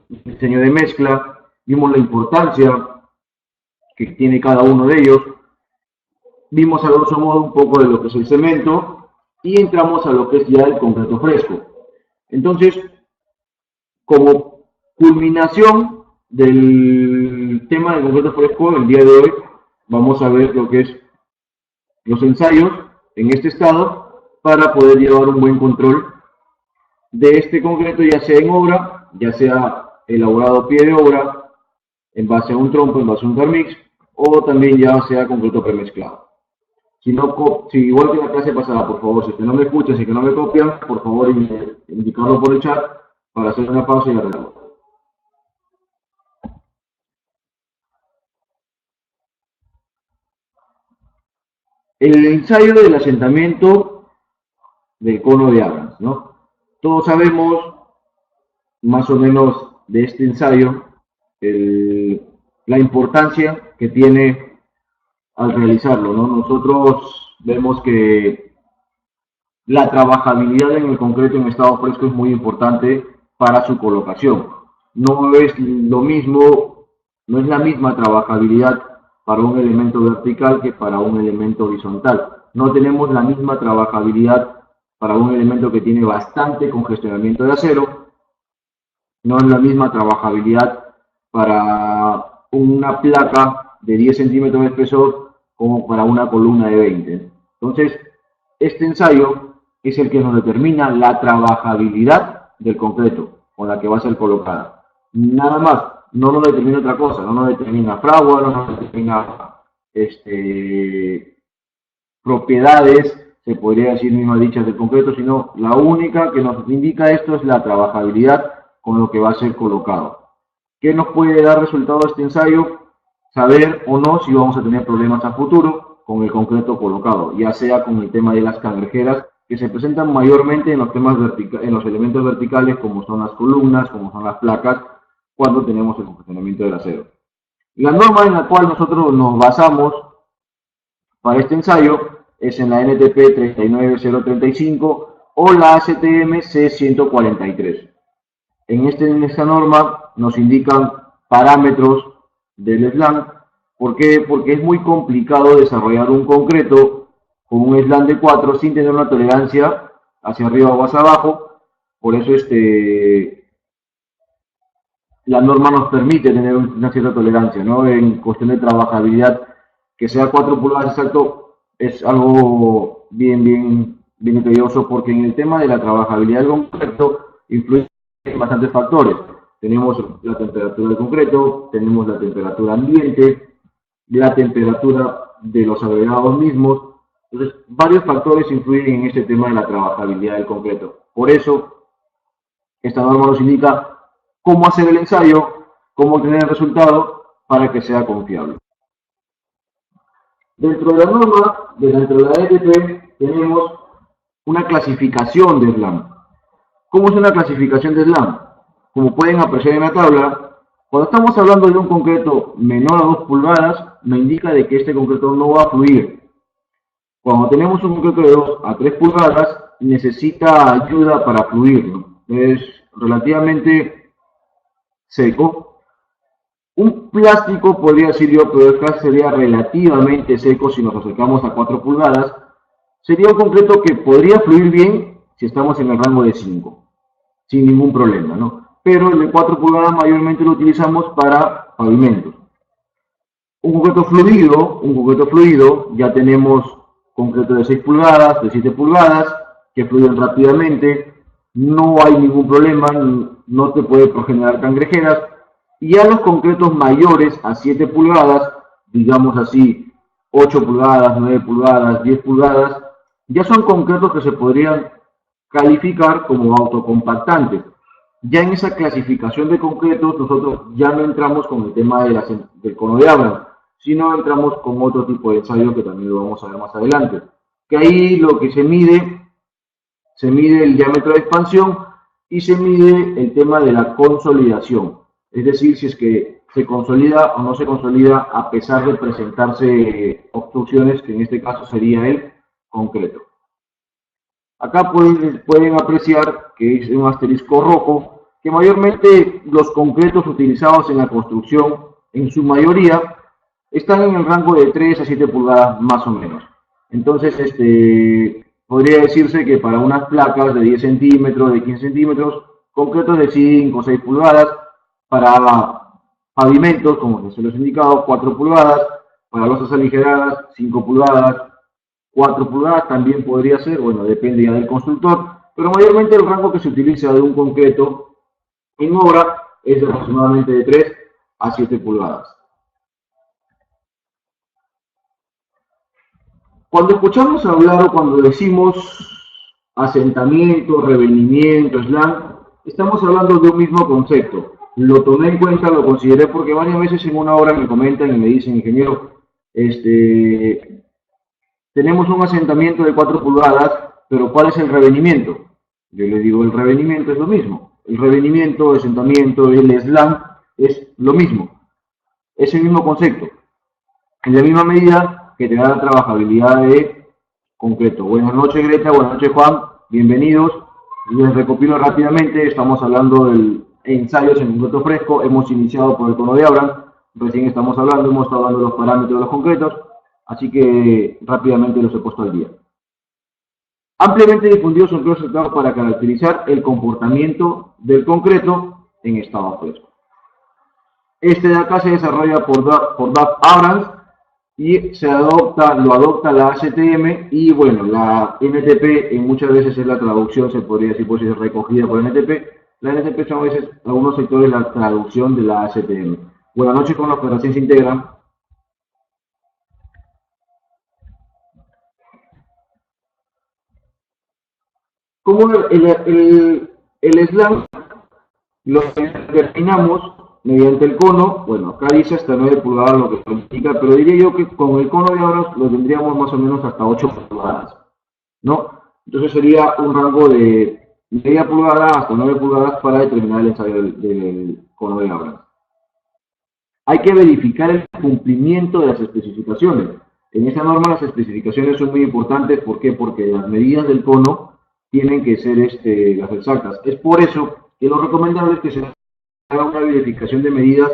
diseño de mezcla, vimos la importancia que tiene cada uno de ellos, vimos a grosso modo un poco de lo que es el cemento y entramos a lo que es ya el concreto fresco. Entonces, como culminación del tema del concreto fresco, el día de hoy vamos a ver lo que es los ensayos en este estado para poder llevar un buen control de este concreto, ya sea en obra, ya sea elaborado a pie de obra, en base a un trompo, en base a un carmix, o también ya sea concreto premezclado. Si igual que la clase pasada, por favor, si que no me escuchan, si que no me copian, por favor indicarlo por el chat para hacer una pausa y arreglarlo. El ensayo del asentamiento del cono de Adams, ¿no? Todos sabemos más o menos de este ensayo la importancia que tiene al realizarlo, ¿no? Nosotros vemos que la trabajabilidad en el concreto en estado fresco es muy importante para su colocación. No es lo mismo, no es la misma trabajabilidad para un elemento vertical que para un elemento horizontal. No tenemos la misma trabajabilidad para un elemento que tiene bastante congestionamiento de acero. No es la misma trabajabilidad para una placa de 10 centímetros de espesor como para una columna de 20. Entonces, este ensayo es el que nos determina la trabajabilidad del concreto con la que va a ser colocada. Nada más, no nos determina otra cosa, no nos determina fragua, no nos determina propiedades, se podría decir mismas dichas del concreto, sino la única que nos indica esto es la trabajabilidad con lo que va a ser colocado. ¿Qué nos puede dar resultado este ensayo? Saber o no si vamos a tener problemas a futuro con el concreto colocado, ya sea con el tema de las cangrejeras, que se presentan mayormente en los en los elementos verticales, como son las columnas, como son las placas, cuando tenemos el congestionamiento del acero. La norma en la cual nosotros nos basamos para este ensayo es en la NTP 39035 o la ACTM C143. En esta norma nos indican parámetros del slam. ¿Por qué? Porque es muy complicado desarrollar un concreto con un slam de 4 sin tener una tolerancia hacia arriba o hacia abajo. Por eso la norma nos permite tener una cierta tolerancia, ¿no? En cuestión de trabajabilidad, que sea 4 pulgadas exacto es algo bien tedioso, porque en el tema de la trabajabilidad del concreto influyen bastantes factores. Tenemos la temperatura del concreto, tenemos la temperatura ambiente, la temperatura de los agregados mismos. Entonces, varios factores influyen en este tema de la trabajabilidad del concreto. Por eso, esta norma nos indica cómo hacer el ensayo, cómo obtener el resultado para que sea confiable. Dentro de la norma, dentro de la ETP, tenemos una clasificación de slam. ¿Cómo es una clasificación de slam? Como pueden apreciar en la tabla, cuando estamos hablando de un concreto menor a 2 pulgadas, me indica de que este concreto no va a fluir. Cuando tenemos un concreto de 2 a 3 pulgadas, necesita ayuda para fluir, ¿no? Es relativamente seco. Un plástico podría decir yo, pero acá sería relativamente seco si nos acercamos a 4 pulgadas. Sería un concreto que podría fluir bien si estamos en el rango de 5, sin ningún problema, ¿no? Pero el de 4 pulgadas mayormente lo utilizamos para pavimentos. Un concreto fluido, ya tenemos concreto de 6 pulgadas, de 7 pulgadas, que fluyen rápidamente, no hay ningún problema, no te puede generar cangrejeras. Y ya los concretos mayores a 7 pulgadas, digamos así, 8 pulgadas, 9 pulgadas, 10 pulgadas, ya son concretos que se podrían calificar como autocompactantes. Ya en esa clasificación de concretos, nosotros ya no entramos con el tema del cono de Abrams, sino entramos con otro tipo de ensayo que también lo vamos a ver más adelante. Que ahí lo que se mide el diámetro de expansión y se mide el tema de la consolidación. Es decir, si es que se consolida o no se consolida a pesar de presentarse obstrucciones, que en este caso sería el concreto. Acá pueden apreciar que es un asterisco rojo, que mayormente los concretos utilizados en la construcción, en su mayoría, están en el rango de 3 a 7 pulgadas más o menos. Entonces, podría decirse que para unas placas de 10 centímetros, de 15 centímetros, concretos de 5 o 6 pulgadas, para pavimentos, como se los he indicado, 4 pulgadas, para losas aligeradas, 5 pulgadas, 4 pulgadas también podría ser, bueno, depende ya del constructor, pero mayormente el rango que se utiliza de un concreto en obra es de aproximadamente de 3 a 7 pulgadas. Cuando escuchamos hablar o cuando decimos asentamiento, revenimiento, slam, estamos hablando de un mismo concepto. Lo tomé en cuenta, lo consideré porque varias veces en una obra me comentan y me dicen, ingeniero, tenemos un asentamiento de 4 pulgadas, pero ¿cuál es el revenimiento? Yo le digo, el revenimiento es lo mismo. El revenimiento, el asentamiento, el slam es lo mismo. Es el mismo concepto. En la misma medida que te da la trabajabilidad de concreto. Buenas noches, Greta. Buenas noches, Juan. Bienvenidos. Les recopilo rápidamente. Estamos hablando del ensayos en concreto fresco. Hemos iniciado por el cono de Abraham. Recién hemos estado hablando de los parámetros de los concretos. Así que rápidamente los he puesto al día. Ampliamente difundidos son los resultados para caracterizar el comportamiento del concreto en estado fresco. Este de acá se desarrolla por Duff Abrams y lo adopta la ASTM y bueno, la NTP en muchas veces es la traducción, se podría decir, pues es recogida por NTP. La NTP son a veces, algunos sectores, la traducción de la ASTM. Buenas noches con los que recién se integran. Como el slam lo determinamos mediante el cono, bueno, acá dice hasta 9 pulgadas lo que significa, pero diría yo que con el cono de ahora lo tendríamos más o menos hasta 8 pulgadas, ¿no? Entonces sería un rango de media pulgada hasta 9 pulgadas para determinar el ensayo del cono de ahora. Hay que verificar el cumplimiento de las especificaciones. En esta norma las especificaciones son muy importantes, ¿por qué? Porque las medidas del cono tienen que ser las exactas. Es por eso que lo recomendable es que se haga una verificación de medidas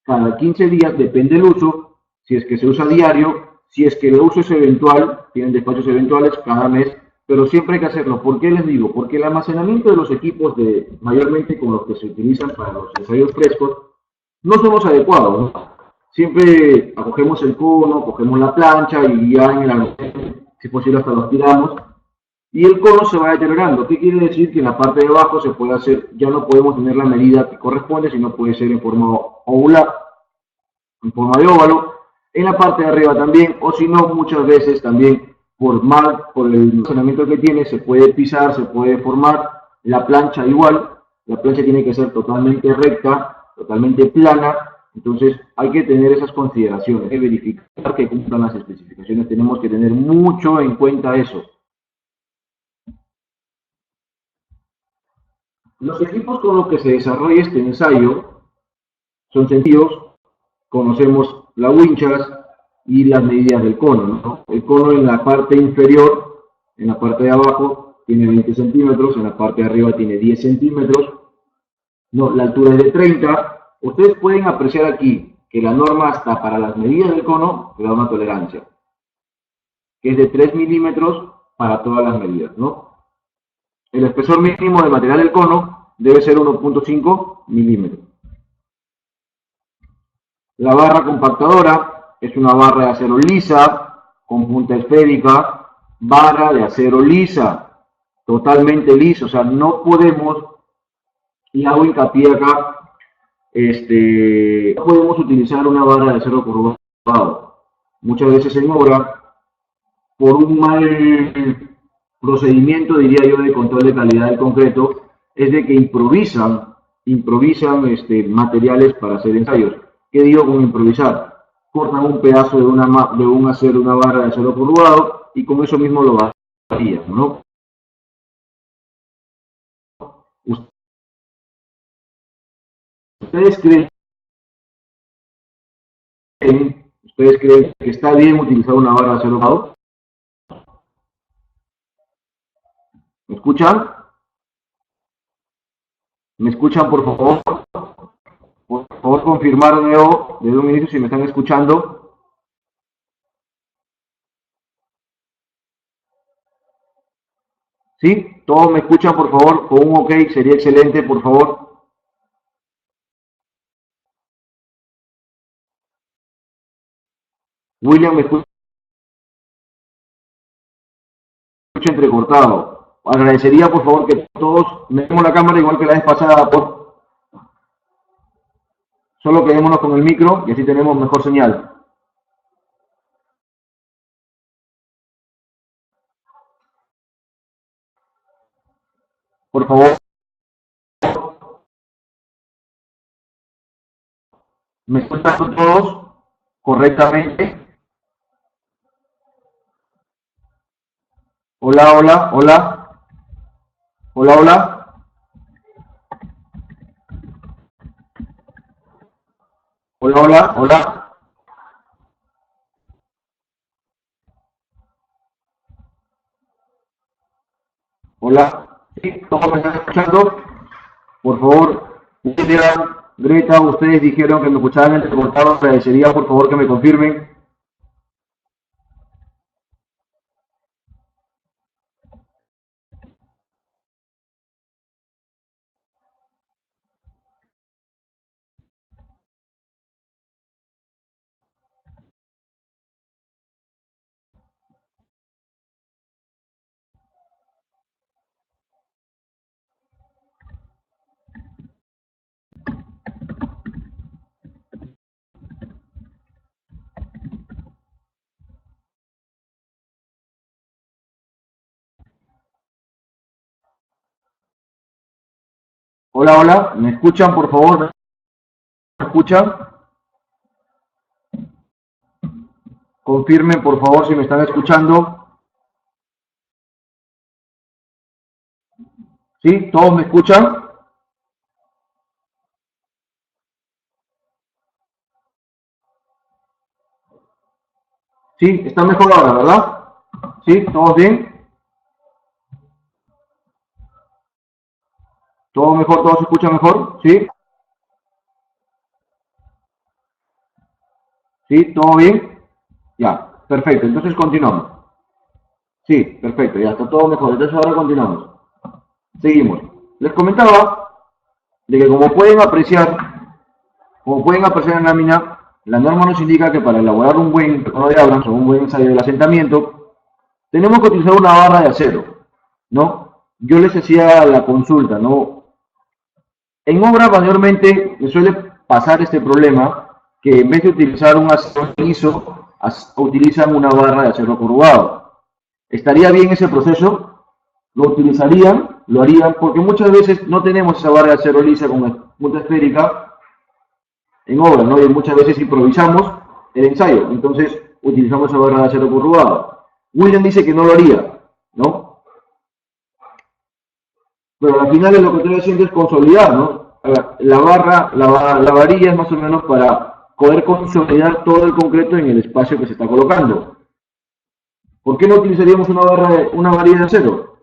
cada 15 días, depende del uso, si es que se usa diario, si es que el uso es eventual, tienen despachos eventuales cada mes, pero siempre hay que hacerlo. ¿Por qué les digo? Porque el almacenamiento de los equipos, mayormente con los que se utilizan para los ensayos frescos, no son los adecuados, ¿no? Siempre acogemos el cono, cogemos la plancha y ya en el almacén, si es posible, hasta los tiramos. Y el cono se va deteriorando. ¿Qué quiere decir? Que en la parte de abajo se puede hacer, ya no podemos tener la medida que corresponde, sino puede ser en forma ovular, en forma de óvalo. En la parte de arriba también, o si no, muchas veces también por el almacenamiento que tiene, se puede pisar, se puede formar. La plancha igual, la plancha tiene que ser totalmente recta, totalmente plana. Entonces hay que tener esas consideraciones, hay que verificar que cumplan las especificaciones, tenemos que tener mucho en cuenta eso. Los equipos con los que se desarrolla este ensayo son sencillos, conocemos las winchas y las medidas del cono, ¿no? El cono en la parte inferior, en la parte de abajo, tiene 20 centímetros, en la parte de arriba tiene 10 centímetros, no, la altura es de 30. Ustedes pueden apreciar aquí que la norma hasta para las medidas del cono te da una tolerancia, que es de 3 milímetros para todas las medidas, ¿no? El espesor mínimo del material del cono debe ser 1.5 milímetros. La barra compactadora es una barra de acero lisa, con punta esférica, barra de acero lisa, totalmente lisa, o sea, no podemos, y hago hincapié acá, no podemos utilizar una barra de acero curvado. Muchas veces en obra, por un mal procedimiento, diría yo, de control de calidad del concreto, es de que improvisan materiales para hacer ensayos. ¿Qué digo con improvisar? Cortan un pedazo de una barra de acero curvado y con eso mismo lo varían, ¿no? ¿Ustedes creen que está bien utilizar una barra de acero curvado? ¿Me escuchan? ¿Me escuchan, por favor? Por favor, confirmar de nuevo desde un inicio si me están escuchando. ¿Sí? ¿Todos me escuchan, por favor? Con un ok sería excelente, por favor. William, me escucha entrecortado. Agradecería, por favor, que todos metemos la cámara igual que la vez pasada, solo quedémonos con el micro y así tenemos mejor señal. Por favor, ¿me escuchan todos correctamente? Hola, hola, hola. Hola, hola. Hola, hola, hola. Hola. ¿Sí? ¿Todos me están escuchando? Por favor, William, Greta, ustedes dijeron que me escuchaban entrecortado. Agradecería, por favor, que me confirmen. Hola, hola. ¿Me escuchan, por favor? ¿Me escuchan? Confirmen, por favor, si me están escuchando. ¿Sí? ¿Todos me escuchan? Sí, está mejor ahora, ¿verdad? ¿Sí? ¿Todos bien? ¿Todo mejor? ¿Todo se escucha mejor? ¿Sí? ¿Sí? ¿Todo bien? Ya, perfecto. Entonces continuamos. Sí, perfecto. Ya está todo mejor. Entonces ahora continuamos. Seguimos. Les comentaba de que como pueden apreciar en la lámina, la norma nos indica que para elaborar un buen recono de Abrams o un buen ensayo del asentamiento, tenemos que utilizar una barra de acero, ¿no? Yo les hacía la consulta, ¿no? En obra mayormente me suele pasar este problema que en vez de utilizar un acero liso, utilizan una barra de acero curvado. ¿Estaría bien ese proceso? ¿Lo utilizarían? ¿Lo harían? Porque muchas veces no tenemos esa barra de acero lisa con punta esférica en obra, ¿no? Y muchas veces improvisamos el ensayo, entonces utilizamos esa barra de acero curvado. William dice que no lo haría, ¿no? Pero al final lo que estoy haciendo es consolidar, ¿no? La barra, la varilla es más o menos para poder consolidar todo el concreto en el espacio que se está colocando. ¿Por qué no utilizaríamos una varilla de acero?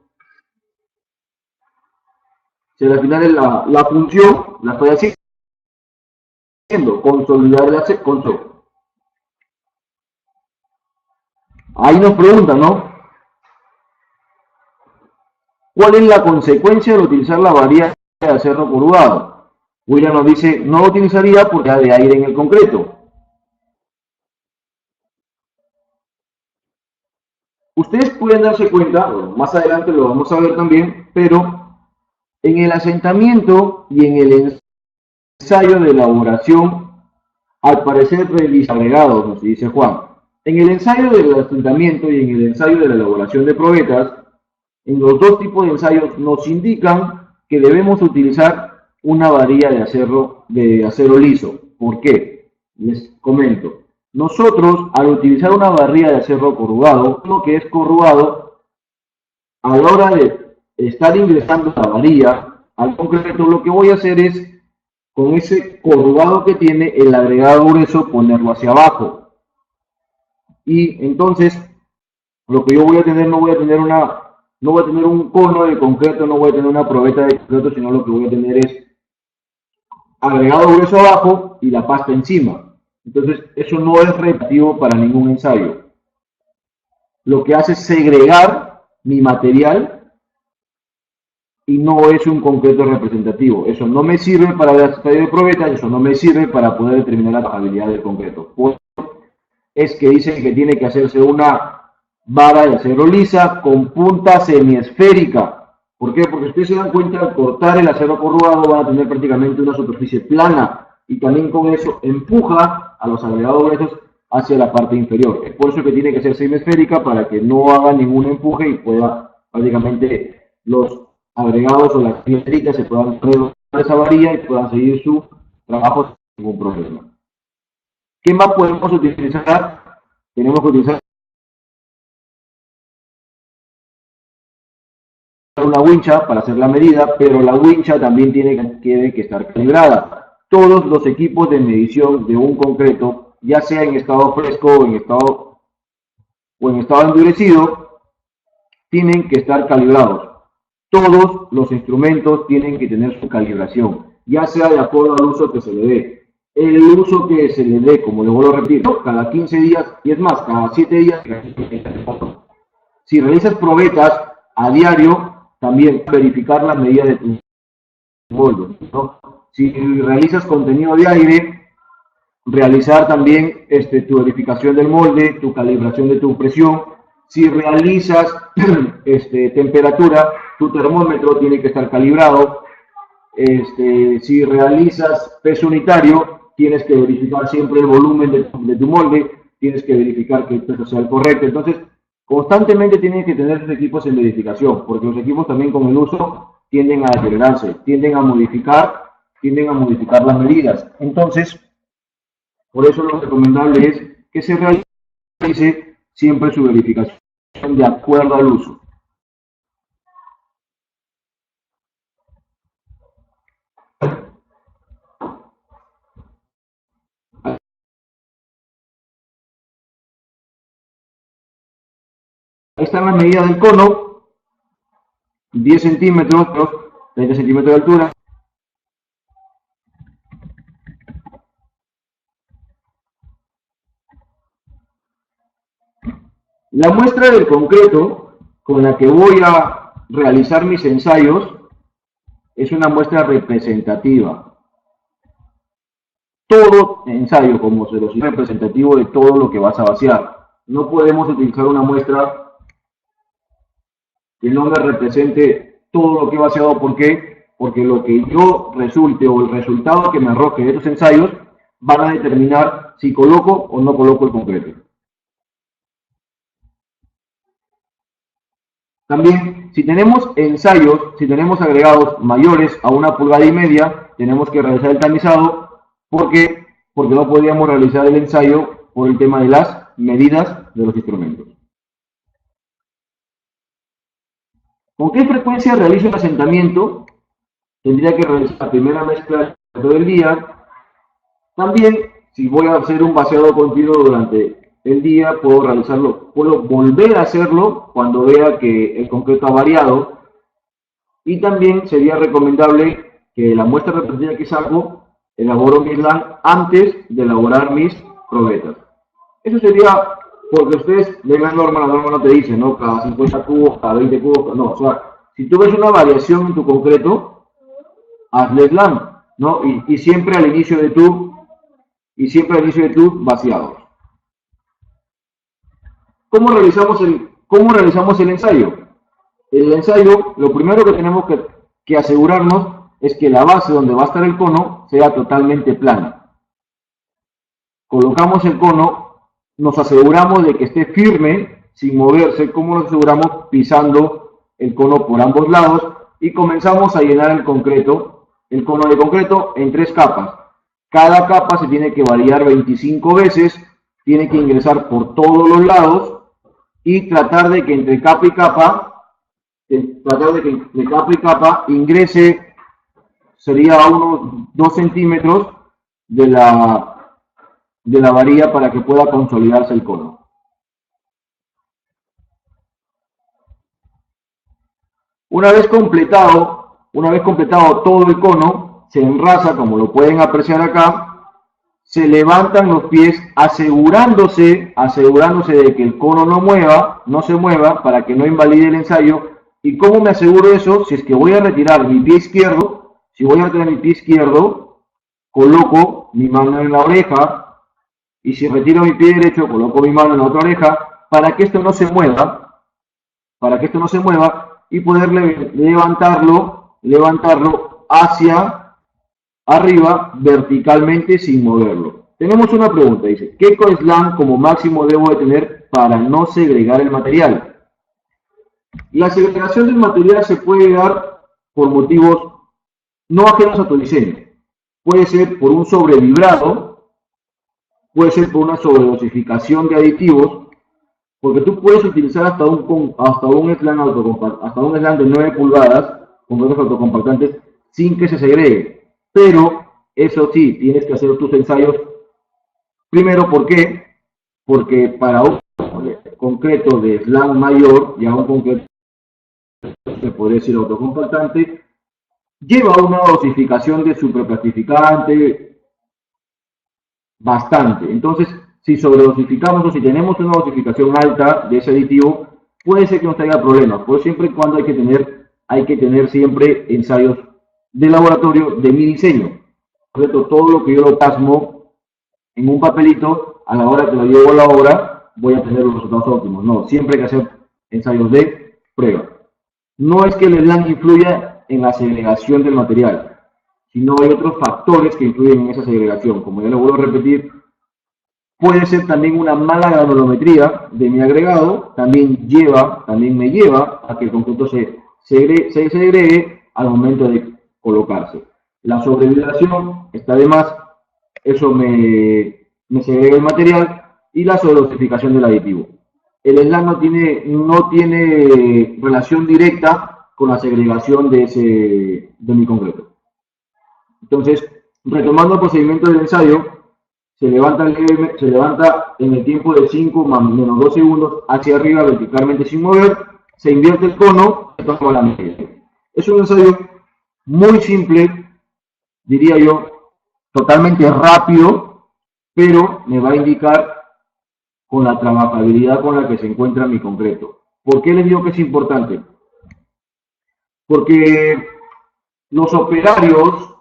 Si al final es la función la estoy haciendo, consolidar el acero. Ahí nos preguntan, ¿no? ¿Cuál es la consecuencia de utilizar la varilla de acero curvado? William nos dice, no lo utilizaría porque hay aire en el concreto. Ustedes pueden darse cuenta, más adelante lo vamos a ver también, pero en el asentamiento y en el ensayo de elaboración, al parecer agregados, nos dice Juan. En el ensayo del asentamiento y en el ensayo de la elaboración de probetas, en los dos tipos de ensayos nos indican que debemos utilizar una varilla de acero liso. ¿Por qué? Les comento. Nosotros, al utilizar una varilla de acero corrugado, lo que es corrugado, a la hora de estar ingresando la varilla al concreto, lo que voy a hacer es, con ese corrugado que tiene el agregado grueso, ponerlo hacia abajo. Y entonces, lo que yo voy a tener, no voy a tener no voy a tener un cono de concreto, no voy a tener una probeta de concreto, sino lo que voy a tener es agregado grueso abajo y la pasta encima. Entonces, eso no es representativo para ningún ensayo. Lo que hace es segregar mi material y no es un concreto representativo. Eso no me sirve para el ensayo de probeta, eso no me sirve para poder determinar la habilidad del concreto. Por eso es que dicen que tiene que hacerse una vara de acero lisa con punta semiesférica. ¿Por qué? Porque ustedes se dan cuenta, al cortar el acero corrugado van a tener prácticamente una superficie plana y también con eso empuja a los agregados gruesos hacia la parte inferior. Es por eso que tiene que ser semiesférica, para que no haga ningún empuje y pueda prácticamente los agregados o las piedritas se puedan redondear esa varilla y puedan seguir su trabajo sin ningún problema. ¿Qué más podemos utilizar? Tenemos que utilizar una wincha para hacer la medida, pero la wincha también tiene que estar calibrada. Todos los equipos de medición de un concreto, ya sea en estado fresco o en estado endurecido, tienen que estar calibrados. Todos los instrumentos tienen que tener su calibración, ya sea de acuerdo al uso que se le dé. El uso que se le dé, como les vuelvo a repetir, cada 15 días, y es más, cada 7 días. Si realizas probetas a diario, también verificar la medida de tu molde, ¿no? Si realizas contenido de aire, realizar también tu verificación del molde, tu calibración de tu presión. Si realizas temperatura, tu termómetro tiene que estar calibrado. Si realizas peso unitario, tienes que verificar siempre el volumen de tu molde, tienes que verificar que el peso sea el correcto. Entonces, constantemente tienen que tener sus equipos en verificación, porque los equipos también con el uso tienden a deteriorarse, tienden a modificar las medidas. Entonces, por eso lo recomendable es que se realice siempre su verificación de acuerdo al uso. Ahí están las medidas del cono: 10 centímetros, 30 centímetros de altura. La muestra del concreto con la que voy a realizar mis ensayos es una muestra representativa. Todo ensayo, como se los dice, es representativo de todo lo que vas a vaciar. No podemos utilizar una muestra que no me represente todo lo que he vaciado. ¿Por qué? Porque lo que yo resulte o el resultado que me arroje de estos ensayos van a determinar si coloco o no coloco el concreto. También, si tenemos ensayos, si tenemos agregados mayores a 1,5 pulgadas, tenemos que realizar el tamizado. ¿Por qué? Porque no podríamos realizar el ensayo por el tema de las medidas de los instrumentos. ¿Con qué frecuencia realizo el asentamiento? Tendría que realizar la primera mezcla todo el día. También, si voy a hacer un vaciado continuo durante el día, puedo realizarlo, puedo volver a hacerlo cuando vea que el concreto ha variado. Y también sería recomendable que la muestra representativa que saco, elaboro mi slam antes de elaborar mis probetas. Eso sería porque ustedes ven la norma no te dice, ¿no? Cada 50 cubos, cada 20 cubos, no. O sea, si tú ves una variación en tu concreto, hazle slam, ¿no? Y siempre al inicio de tu vaciado. ¿Cómo realizamos el ensayo? El ensayo, lo primero que tenemos que asegurarnos es que la base donde va a estar el cono sea totalmente plana. Colocamos el cono, nos aseguramos de que esté firme, sin moverse. ¿Cómo nos aseguramos? Pisando el cono por ambos lados y comenzamos a llenar el cono de concreto en 3 capas. Cada capa se tiene que variar 25 veces, tiene que ingresar por todos los lados y tratar de que entre capa y capa ingrese, sería a unos 2 centímetros de la varilla para que pueda consolidarse el cono. Una vez completado todo el cono, se enrasa, como lo pueden apreciar acá, se levantan los pies asegurándose de que el cono no se mueva para que no invalide el ensayo. ¿Y cómo me aseguro eso? Si es que voy a retirar mi pie izquierdo, coloco mi mano en la oreja, y si retiro mi pie derecho, coloco mi mano en la otra oreja, para que esto no se mueva, y poder levantarlo hacia arriba verticalmente sin moverlo. Tenemos una pregunta, dice, ¿qué coeslam como máximo debo de tener para no segregar el material? La segregación del material se puede dar por motivos no ajenos a tu diseño. Puede ser por un sobrevibrado, puede ser por una sobredosificación de aditivos, porque tú puedes utilizar hasta un slam de 9 pulgadas con huecos autocompactantes sin que se segregue. Pero, eso sí, tienes que hacer tus ensayos. Primero, ¿por qué? Porque para un concreto de slam mayor, ya un concreto se puede decir autocompactante, lleva una dosificación de superplastificante bastante. Entonces, si sobredosificamos o si tenemos una dosificación alta de ese aditivo, puede ser que nos traiga problemas. Pues siempre y cuando hay que tener siempre ensayos de laboratorio de mi diseño. Por cierto, todo lo que yo lo plasmo en un papelito, a la hora que lo llevo a la obra, voy a tener los resultados óptimos. No, siempre hay que hacer ensayos de prueba. No es que el slam influya en la segregación del material, sino hay otros factores que influyen en esa segregación. Como ya lo vuelvo a repetir, puede ser también una mala granulometría de mi agregado, también me lleva a que el concreto se segregue al momento de colocarse. La sobrevibración está de más, eso me segrega el material, y la sobredosificación del aditivo. El slam no tiene relación directa con la segregación de mi concreto. Entonces, retomando el procedimiento del ensayo, se levanta en el tiempo de 5 menos 2 segundos hacia arriba verticalmente sin mover, se invierte el cono, se toma la medida. Es un ensayo muy simple, diría yo, totalmente rápido, pero me va a indicar con la trabajabilidad con la que se encuentra mi concreto. ¿Por qué les digo que es importante? Porque los operarios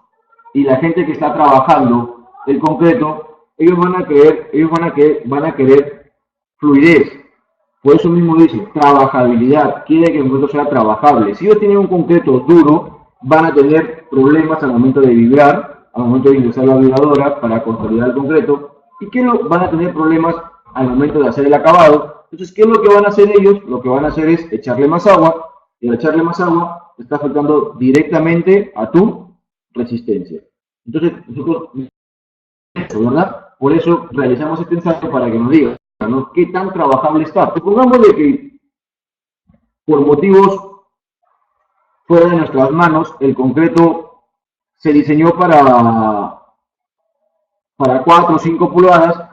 y la gente que está trabajando el concreto, ellos van a querer fluidez. Por eso mismo dice, trabajabilidad, quiere que el concreto sea trabajable. Si ellos tienen un concreto duro, van a tener problemas al momento de vibrar, al momento de ingresar la vibradora para consolidar el concreto, y que van a tener problemas al momento de hacer el acabado. Entonces, ¿qué es lo que van a hacer ellos? Lo que van a hacer es echarle más agua, y al echarle más agua, está afectando directamente a tu resistencia. Entonces, nosotros, ¿verdad? Por eso realizamos este ensayo para que nos diga, ¿no?, qué tan trabajable está. Supongamos de que por motivos fuera de nuestras manos, el concreto se diseñó para 4 o 5 pulgadas,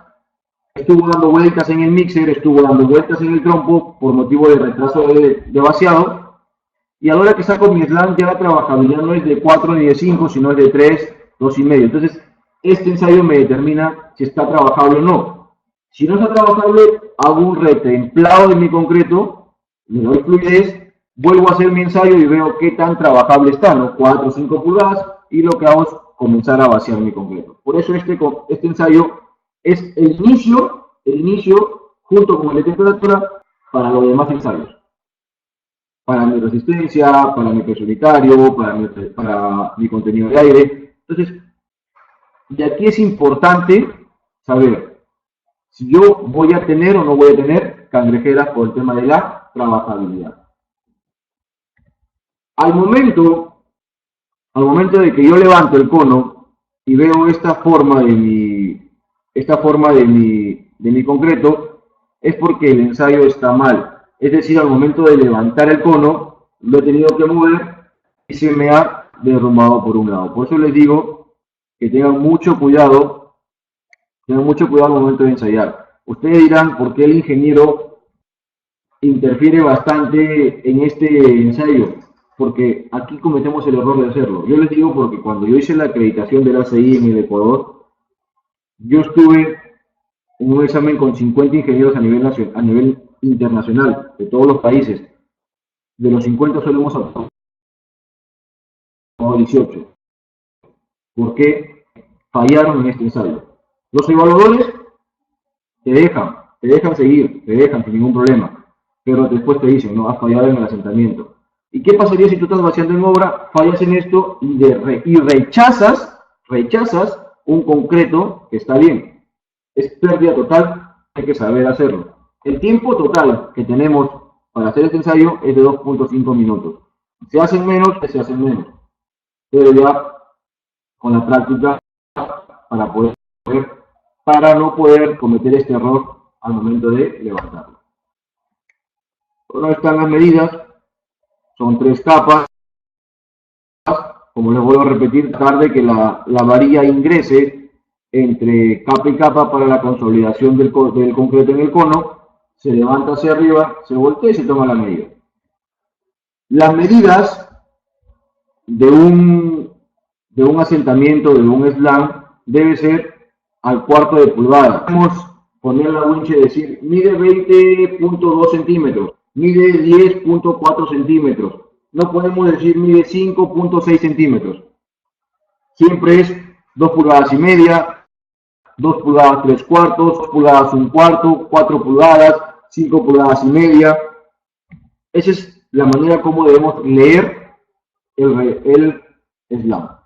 estuvo dando vueltas en el mixer, estuvo dando vueltas en el trompo por motivo de retraso de vaciado, y a la hora que saco mi slam ya la trabajabilidad no es de 4 ni de 5, sino es de 3, 2,5. Entonces, este ensayo me determina si está trabajable o no. Si no está trabajable, hago un retemplado de mi concreto, le doy fluidez, vuelvo a hacer mi ensayo y veo qué tan trabajable está, ¿no? 4 o 5 pulgadas, y lo que hago es comenzar a vaciar mi concreto. Por eso este ensayo es el inicio junto con el de temperatura para los demás ensayos. Para mi resistencia, para mi peso unitario, para mi contenido de aire. Entonces, de aquí es importante saber si yo voy a tener o no voy a tener cangrejeras por el tema de la trabajabilidad. Al momento de que yo levanto el cono y veo esta forma de mi concreto, es porque el ensayo está mal. Es decir, al momento de levantar el cono, lo he tenido que mover y se me ha derrumbado por un lado. Por eso les digo que tengan mucho cuidado al momento de ensayar. Ustedes dirán, ¿por qué el ingeniero interfiere bastante en este ensayo? porque aquí cometemos el error de hacerlo. Yo les digo porque cuando yo hice la acreditación del ACI en el Ecuador, yo estuve en un examen con 50 ingenieros a nivel internacional, de todos los países. De los 50 solo hemos aprobado 18. ¿Por qué fallaron en este ensayo? Los evaluadores te dejan seguir, te dejan sin ningún problema, pero después te dicen, no, has fallado en el asentamiento. ¿Y qué pasaría si tú estás vaciando en obra, fallas en esto y rechazas un concreto que está bien? Es pérdida total, hay que saber hacerlo. El tiempo total que tenemos para hacer este ensayo es de 2.5 minutos. Se hacen menos, se hacen menos. Pero ya con la práctica para poder para no poder cometer este error al momento de levantarlo. Ahora están las medidas, son 3 capas, como les vuelvo a repetir, tratar de que la varilla ingrese entre capa y capa para la consolidación del concreto en el cono, se levanta hacia arriba, se voltea y se toma la medida. Las medidas de un asentamiento, de un slam, debe ser al cuarto de pulgada. Podemos poner la wincha y decir, mide 20.2 centímetros, mide 10.4 centímetros. No podemos decir mide 5.6 centímetros. Siempre es 2 pulgadas y media, 2 pulgadas 3 cuartos, 2 pulgadas 1 cuarto, 4 pulgadas, 5 pulgadas y media. Esa es la manera como debemos leer el slam.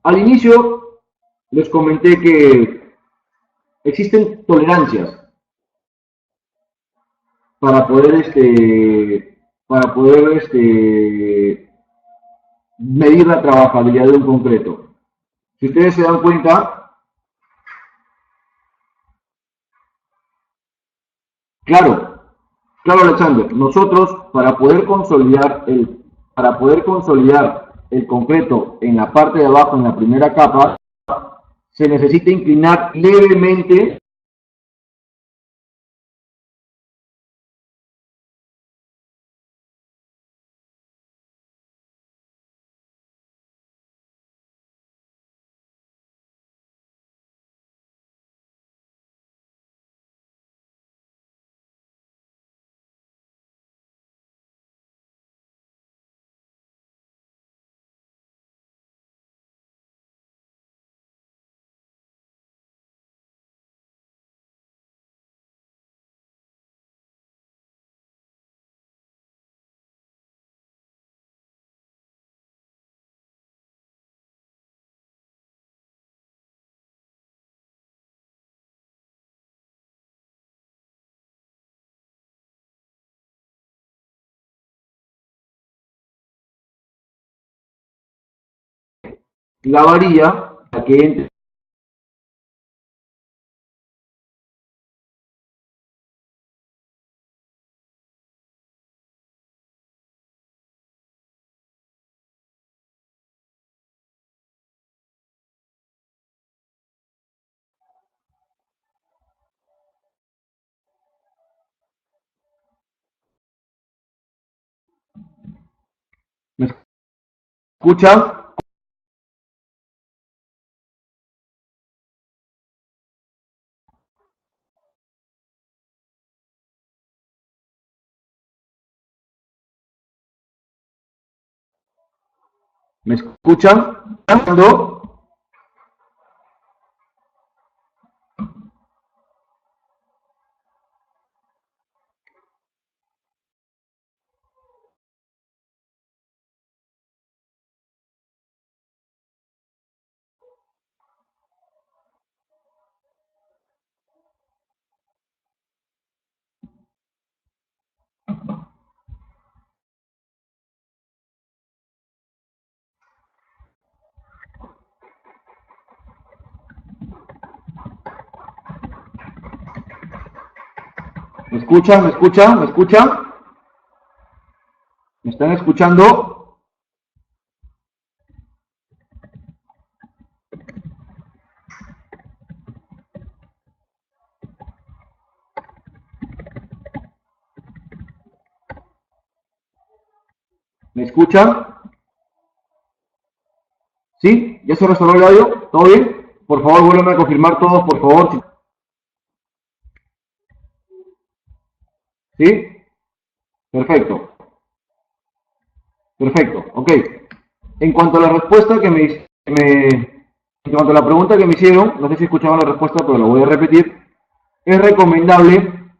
Al inicio les comenté que existen tolerancias para poder medir la trabajabilidad de un concreto. Si ustedes se dan cuenta, claro, Alexander, nosotros para poder consolidar el concreto en la parte de abajo, en la primera capa, se necesita inclinar levemente la varilla para que entre. ¿Me escuchan? ¿Me escuchan? ¿Me escuchan? ¿Me escuchan? ¿Me escuchan? ¿Me están escuchando? ¿Me escuchan? ¿Sí? ¿Ya se restauró el audio? ¿Todo bien? Por favor, vuélvanme a confirmar todos, por favor. ¿Sí? Perfecto. Perfecto. Ok. En cuanto a la respuesta en cuanto a la pregunta que me hicieron, no sé si escuchaban la respuesta, pero lo voy a repetir. Es recomendable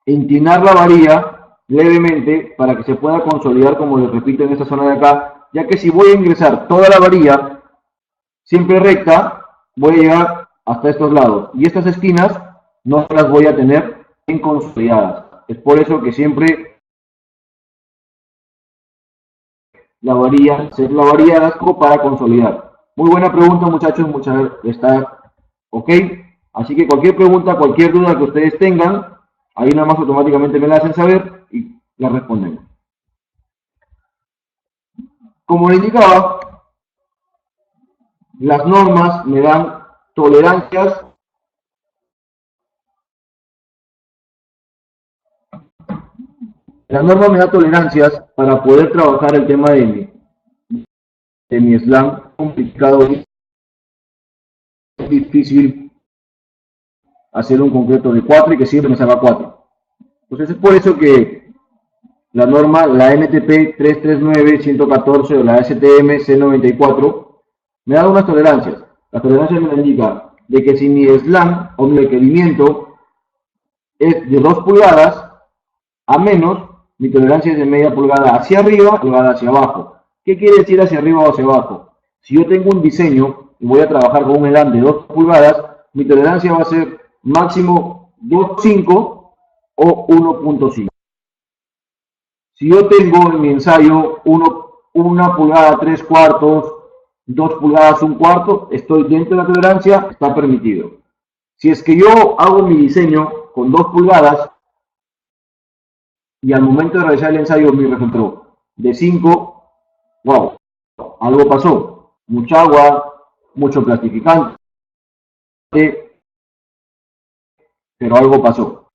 inclinar la varilla levemente para que se pueda consolidar, como les repito, en esta zona de acá, ya que si voy a ingresar toda la varilla siempre recta, voy a llegar hasta estos lados. Y estas esquinas no las voy a tener bien consolidadas. Es por eso que siempre la varilla para consolidar. Muy buena pregunta, muchachos, muchas gracias. Ok, así que cualquier pregunta, cualquier duda que ustedes tengan, ahí nada más automáticamente me la hacen saber y la respondemos. Como les indicaba, las normas me dan tolerancias para poder trabajar el tema de mi slam complicado. Es difícil hacer un concreto de 4 y que siempre me salga 4. Entonces es por eso que la norma, la NTP 339-114 o la STM C94, me da unas tolerancias. Las tolerancias me indican de que si mi slam o mi requerimiento es de 2 pulgadas a menos, mi tolerancia es de media pulgada hacia arriba, pulgada hacia abajo. ¿Qué quiere decir hacia arriba o hacia abajo? Si yo tengo un diseño y voy a trabajar con un slam de 2 pulgadas, mi tolerancia va a ser máximo 2.5 o 1.5. Si yo tengo en mi ensayo 1 pulgada 3 cuartos, 2 pulgadas 1 cuarto, estoy dentro de la tolerancia, está permitido. Si es que yo hago mi diseño con 2 pulgadas y al momento de realizar el ensayo mi resultado de 5, wow, algo pasó. Mucha agua, mucho plastificante, pero algo pasó.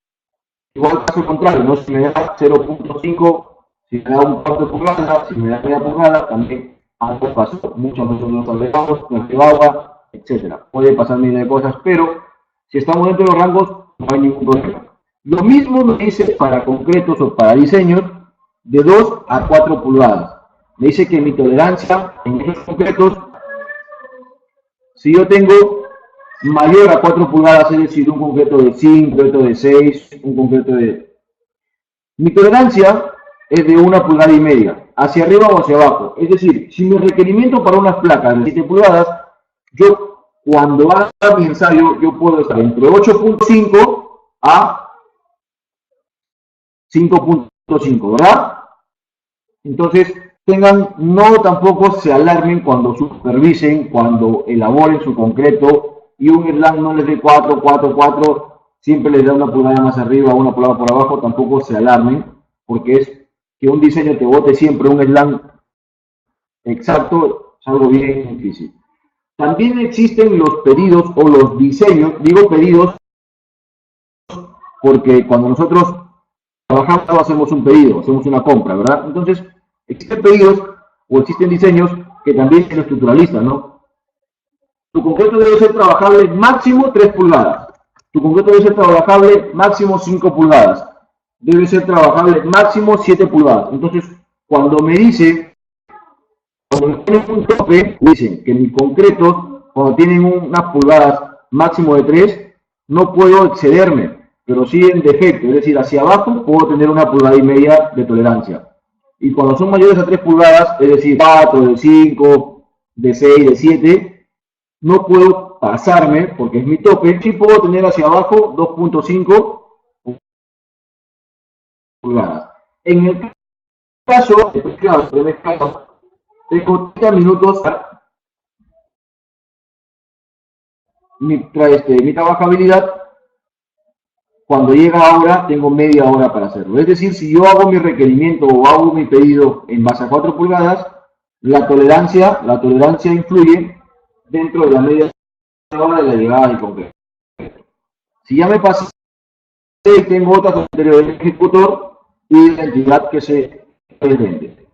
Igual caso contrario, no si me da 0.5, si me da un cuarto de pulgada, si me da media pulgada, también algo pasó. Muchas veces nos alejamos, nos agua, etcétera. Puede pasar miles de cosas, pero si estamos dentro de los rangos, no hay ningún problema. Lo mismo me dice para concretos o para diseños de 2 a 4 pulgadas. Me dice que mi tolerancia en esos concretos, si yo tengo mayor a 4 pulgadas, es decir, un concreto de 5, un concreto de 6, un concreto de... Mi tolerancia es de 1,5 pulgadas, hacia arriba o hacia abajo. Es decir, si mi requerimiento para unas placas de 7 pulgadas, yo cuando haga mi ensayo, yo puedo estar entre 8.5 a 5.5, ¿verdad? Entonces, no tampoco se alarmen cuando supervisen, cuando elaboren su concreto y un slam no les dé 4, 4, 4, siempre les da 1 pulgada más arriba, 1 pulgada por abajo, tampoco se alarmen, porque es que un diseño te bote siempre un slam exacto, es algo bien difícil. También existen los pedidos o los diseños, digo pedidos porque cuando nosotros trabajamos hacemos un pedido, hacemos una compra, ¿verdad? Entonces, existen pedidos o existen diseños que también son estructuralistas, ¿no? Tu concreto debe ser trabajable máximo 3 pulgadas. Tu concreto debe ser trabajable máximo 5 pulgadas. Debe ser trabajable máximo 7 pulgadas. Entonces, cuando me ponen un tope, dicen que mis concretos, cuando tienen unas pulgadas máximo de 3, no puedo excederme, pero sí en defecto, es decir, hacia abajo puedo tener 1,5 pulgadas de tolerancia. Y cuando son mayores a 3 pulgadas, es decir, 4, de 5, de 6, de 7, no puedo pasarme porque es mi tope. Sí puedo tener hacia abajo 2.5 pulgadas. En el caso, claro, tengo 30 minutos mi trabajabilidad. Cuando llega ahora, tengo media hora para hacerlo. Es decir, si yo hago mi requerimiento o hago mi pedido en base a 4 pulgadas, la tolerancia influye dentro de la media hora de la llegada del concreto. Si ya me pasé, tengo otras criterios del ejecutor y la entidad que se vende.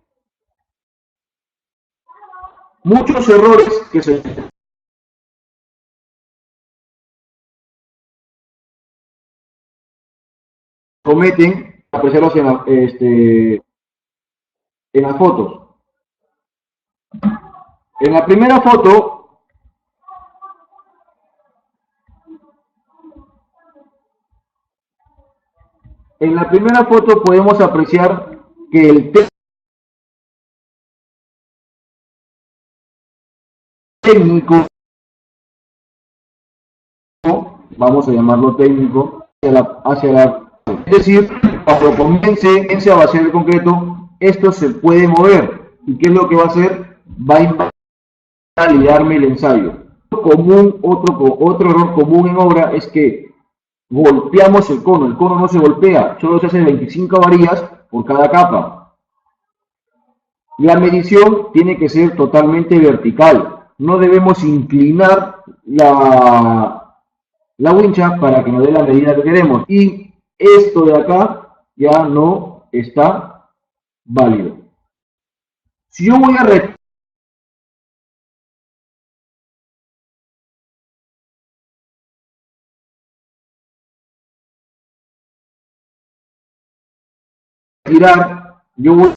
Muchos errores que se cometen apreciarlos en las fotos. En la primera foto, podemos apreciar que el técnico, vamos a llamarlo técnico, es decir, cuando comience a vaciar el concreto, esto se puede mover. ¿Y qué es lo que va a hacer? Va a invalidarme el ensayo. Otro error común en obra es que golpeamos el cono no se golpea, solo se hacen 25 varillas por cada capa. La medición tiene que ser totalmente vertical, no debemos inclinar la wincha para que nos dé la medida que queremos. Y esto de acá ya no está válido. Si yo voy a retirar, yo voy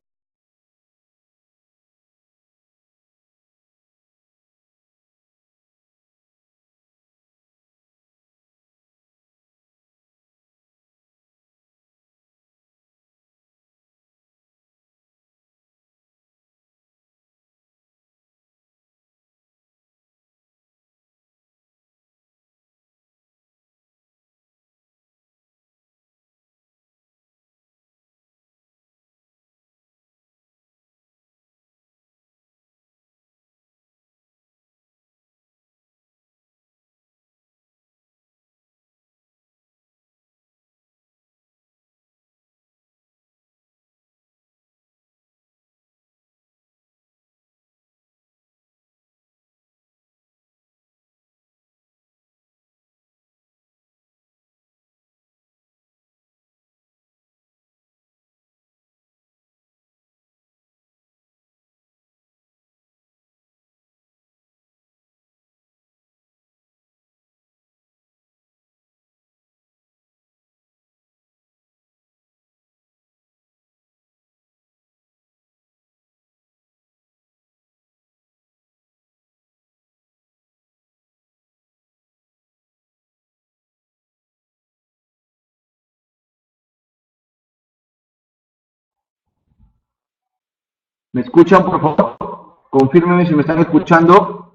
¿Me escuchan, por favor? Confírmenme si me están escuchando.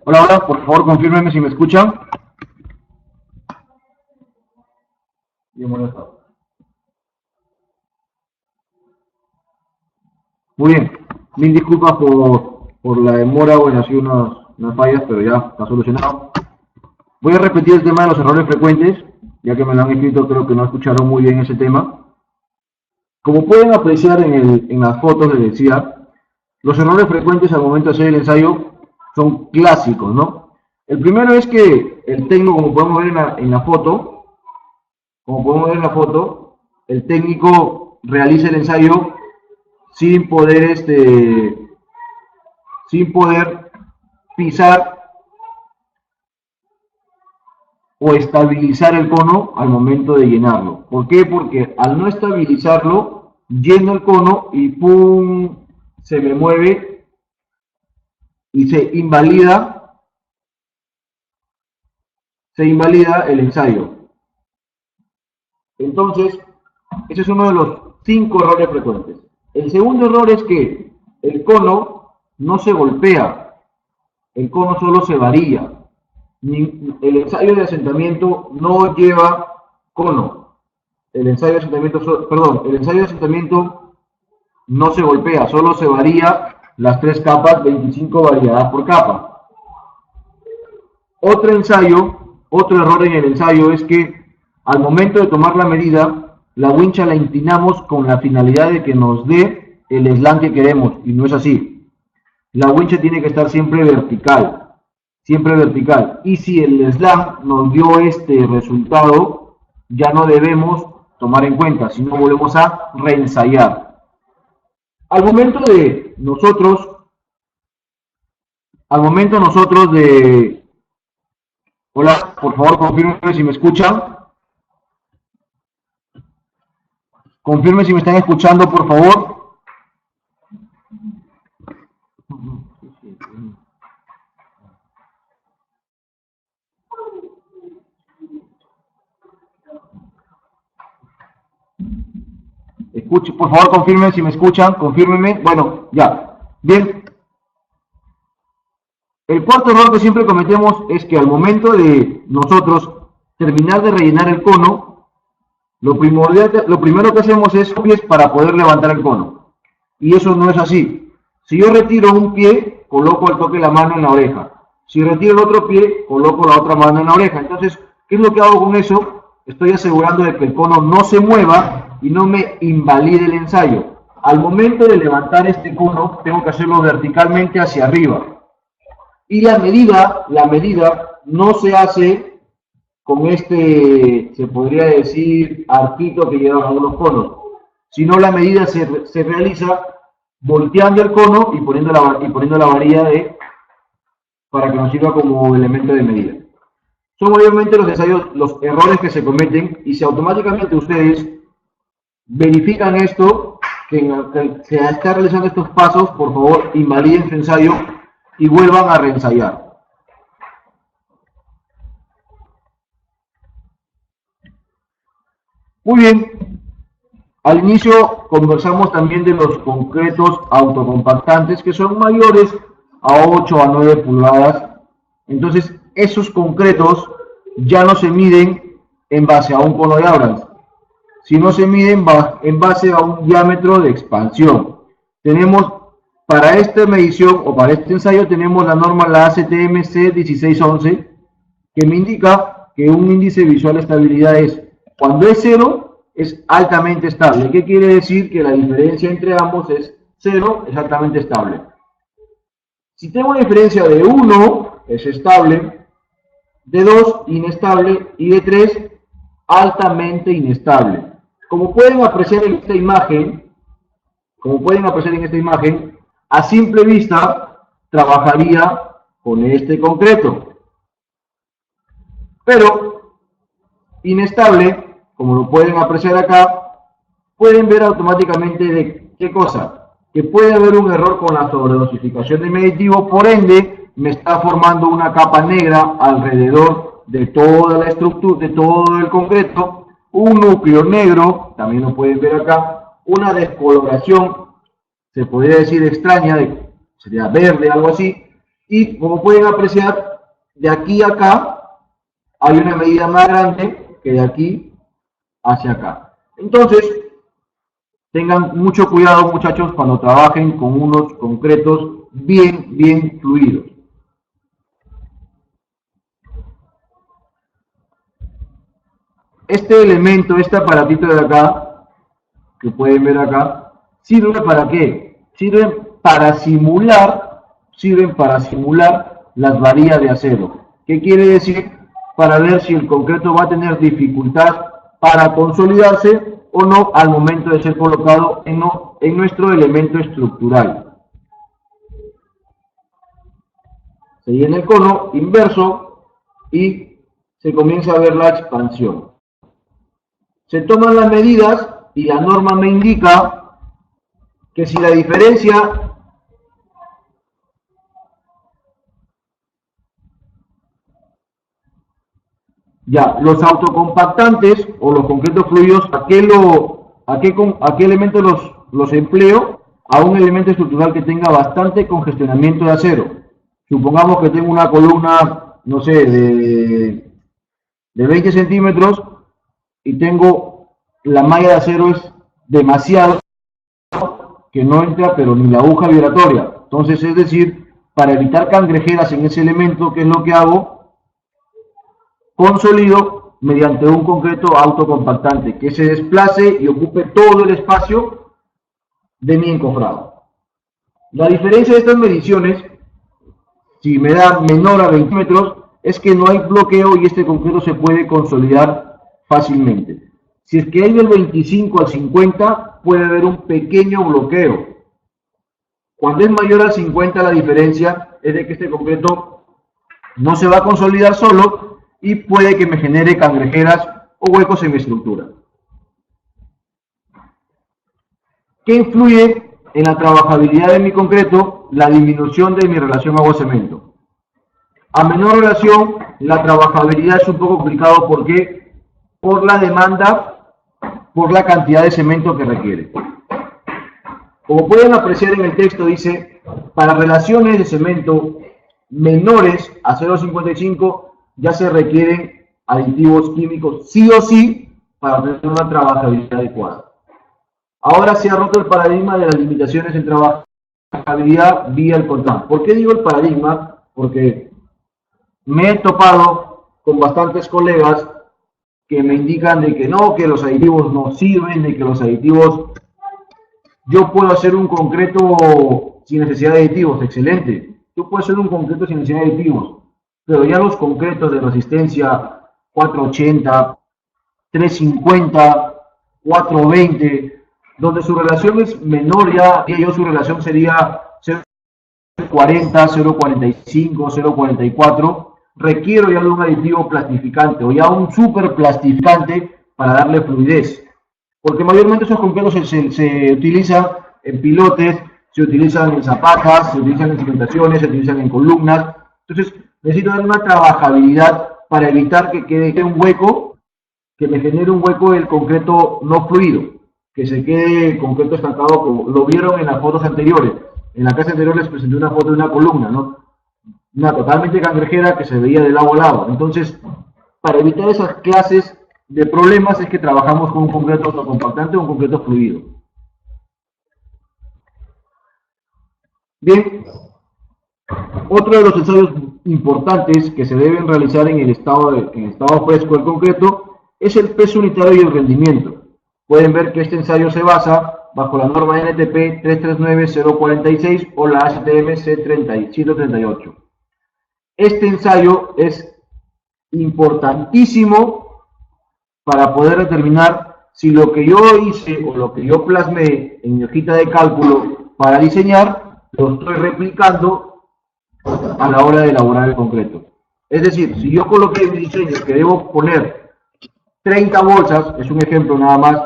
Hola, hola, por favor confírmenme si me escuchan. Bien, bueno, está. Muy bien, mil disculpas por la demora, bueno, ha sido unas fallas, pero ya está solucionado. Voy a repetir el tema de los errores frecuentes, ya que me lo han escrito, creo que no escucharon muy bien ese tema. Como pueden apreciar en las fotos, les decía, los errores frecuentes al momento de hacer el ensayo son clásicos, ¿no? El primero es que el técnico, como podemos ver en la foto, el técnico realiza el ensayo sin poder, sin poder pisar o estabilizar el cono al momento de llenarlo. ¿Por qué? Porque al no estabilizarlo, lleno el cono y ¡pum! Se me mueve y se invalida el ensayo. Entonces, ese es uno de los 5 errores frecuentes. El segundo error es que el cono no se golpea, el cono solo se varía. El ensayo de asentamiento no lleva cono. El ensayo de asentamiento no se golpea, solo se varía las 3 capas, 25 variadas por capa. Otro error en el ensayo es que al momento de tomar la medida, la wincha la inclinamos con la finalidad de que nos dé el slam que queremos, y no es así. La wincha tiene que estar siempre vertical, y si el slam nos dio este resultado, ya no debemos tomar en cuenta, sino volvemos a reensayar. Al momento nosotros de... Hola, por favor, confirmen si me escuchan. Confirmen si me están escuchando, por favor. Escuchen, por favor, confirmen si me escuchan. Confírmenme. Bueno, ya. Bien. El cuarto error que siempre cometemos es que al momento de nosotros terminar de rellenar el cono, lo primero que hacemos es pies para poder levantar el cono. Y eso no es así. Si yo retiro un pie, coloco al toque la mano en la oreja. Si retiro el otro pie, coloco la otra mano en la oreja. Entonces, ¿qué es lo que hago con eso? Estoy asegurando de que el cono no se mueva y no me invalide el ensayo. Al momento de levantar este cono, tengo que hacerlo verticalmente hacia arriba. Y la medida no se hace con se podría decir, arquito que llevan algunos conos, sino la medida se realiza volteando el cono y poniendo la varilla para que nos sirva como elemento de medida. Son obviamente los errores que se cometen, y si automáticamente ustedes verifican esto, que se está realizando estos pasos, por favor, invaliden su ensayo y vuelvan a reensayar. Muy bien, al inicio conversamos también de los concretos autocompactantes que son mayores a 8 a 9 pulgadas. Entonces, esos concretos ya no se miden en base a un cono de Abrams, sino se miden en base a un diámetro de expansión. Tenemos para esta medición o para este ensayo tenemos la norma, la ACTM C1611, que me indica que un índice visual de estabilidad es, cuando es 0, es altamente estable. ¿Qué quiere decir? Que la diferencia entre ambos es 0, exactamente estable. Si tengo una diferencia de 1, es estable, de 2, inestable, y de 3, altamente inestable. Como pueden apreciar en esta imagen, a simple vista trabajaría con este concreto. Pero inestable, como lo pueden apreciar acá, pueden ver automáticamente de qué cosa, que puede haber un error con la sobredosificación del meditivo, por ende me está formando una capa negra alrededor de toda la estructura, de todo el concreto, un núcleo negro, también lo pueden ver acá, una descoloración, se podría decir extraña, sería verde, algo así, Y como pueden apreciar, de aquí a acá hay una medida más grande que de aquí hacia acá. Entonces, tengan mucho cuidado, muchachos, cuando trabajen con unos concretos bien fluidos. Este elemento, este aparatito de acá, que pueden ver acá, ¿sirve para qué? Sirven para simular las varillas de acero. ¿Qué quiere decir? Para ver si el concreto va a tener dificultad para consolidarse o no al momento de ser colocado en nuestro elemento estructural. Se llena el cono inverso y se comienza a ver la expansión. Se toman las medidas y la norma me indica que si la diferencia ya, los autocompactantes o los concretos fluidos, ¿a qué elemento los empleo? A un elemento estructural que tenga bastante congestionamiento de acero. Supongamos que tengo una columna, no sé, de 20 centímetros y tengo la malla de acero es demasiado que no entra, pero ni la aguja vibratoria. Entonces, es decir, para evitar cangrejeras en ese elemento, ¿qué es lo que hago? Consolido mediante un concreto autocompactante que se desplace y ocupe todo el espacio de mi encofrado. La diferencia de estas mediciones, si me da menor a 20 metros, es que no hay bloqueo y este concreto se puede consolidar fácilmente. Si es que hay del 25 al 50, puede haber un pequeño bloqueo. Cuando es mayor al 50, la diferencia es de que este concreto no se va a consolidar solo y puede que me genere cangrejeras o huecos en mi estructura. ¿Qué influye en la trabajabilidad de mi concreto? La disminución de mi relación agua-cemento. A menor relación, la trabajabilidad es un poco complicado. ¿Por qué? Por la demanda, por la cantidad de cemento que requiere. Como pueden apreciar en el texto, dice, para relaciones de cemento menores a 0,55 ya se requieren aditivos químicos sí o sí para tener una trabajabilidad adecuada. Ahora se ha roto el paradigma de las limitaciones en trabajabilidad vía el contacto. ¿Por qué digo el paradigma? Porque me he topado con bastantes colegas que me indican de que no, que los aditivos no sirven, de que los aditivos... Yo puedo hacer un concreto sin necesidad de aditivos, excelente. Yo puedo hacer un concreto sin necesidad de aditivos, pero ya los concretos de resistencia 480, 350, 420, donde su relación es menor, ya su relación sería 0,40, 0,45, 0,44, requiero ya de un aditivo plastificante o ya un super plastificante para darle fluidez. Porque mayormente esos concretos se utilizan en pilotes, se utilizan en zapatas, se utilizan en cimentaciones, se utilizan en columnas. Entonces necesito dar una trabajabilidad para evitar que quede un hueco, que me genere un hueco del concreto no fluido, que se quede el concreto estancado, como lo vieron en las fotos anteriores. En la clase anterior les presenté una foto de una columna, ¿no? Una totalmente cangrejera que se veía de lado a lado. Entonces, para evitar esas clases de problemas es que trabajamos con un concreto autocompactante o un concreto fluido. Bien, otro de los ensayos importantes que se deben realizar en el estado fresco del concreto es el peso unitario y el rendimiento. Pueden ver que este ensayo se basa bajo la norma NTP 339046 o la HTM C138. Este ensayo es importantísimo para poder determinar si lo que yo hice o lo que yo plasmé en mi hojita de cálculo para diseñar, lo estoy replicando a la hora de elaborar el concreto. Es decir, si yo coloqué en mi diseño que debo poner 30 bolsas, es un ejemplo nada más,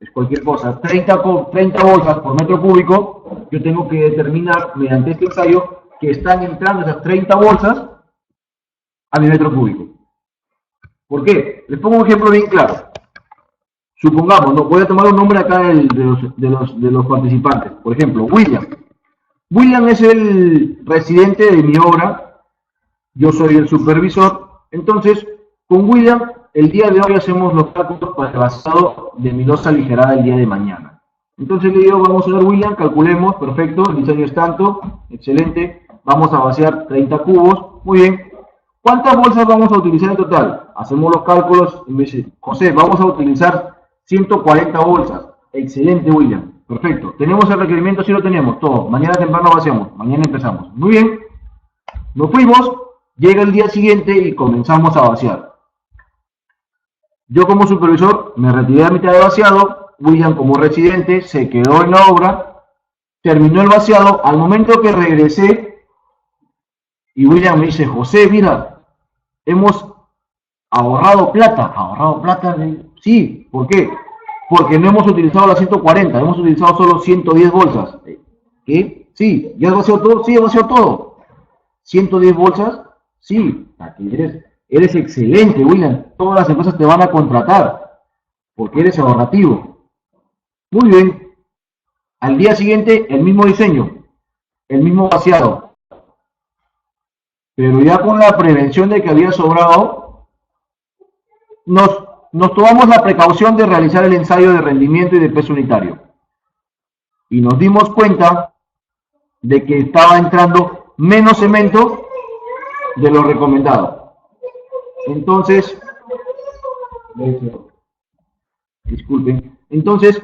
es cualquier cosa, 30 bolsas por metro cúbico, yo tengo que determinar mediante este ensayo que están entrando esas 30 bolsas a mi metro cúbico. ¿Por qué? Les pongo un ejemplo bien claro. Supongamos, no voy a tomar un nombre acá de los participantes. Por ejemplo, William. William es el residente de mi obra, yo soy el supervisor, entonces con William el día de hoy hacemos los cálculos para el vaciado de mi losa aligerada el día de mañana. Entonces le digo, vamos a ver William, calculemos, perfecto, el diseño es tanto, excelente, vamos a vaciar 30 cubos, muy bien. ¿Cuántas bolsas vamos a utilizar en total? Hacemos los cálculos y me dice, José, vamos a utilizar 140 bolsas. Excelente, William. Perfecto. ¿Tenemos el requerimiento? Sí lo tenemos, todo. Mañana temprano vaciamos, mañana empezamos. Muy bien. Nos fuimos, llega el día siguiente y comenzamos a vaciar. Yo como supervisor me retiré a mitad de vaciado, William como residente se quedó en la obra, terminó el vaciado, al momento que regresé y William me dice, José, mira, hemos ahorrado plata. ¿Ahorrado plata? Sí, ¿por qué? Porque no hemos utilizado las 140, hemos utilizado solo 110 bolsas. ¿Qué? Sí, ¿ya has vaciado todo? Sí, he vaciado todo. ¿110 bolsas? Sí, aquí eres excelente, William. Todas las empresas te van a contratar porque eres ahorrativo. Muy bien. Al día siguiente, el mismo diseño, el mismo vaciado. Pero ya con la prevención de que había sobrado, nos tomamos la precaución de realizar el ensayo de rendimiento y de peso unitario. Y nos dimos cuenta de que estaba entrando menos cemento de lo recomendado. Entonces, disculpen, entonces,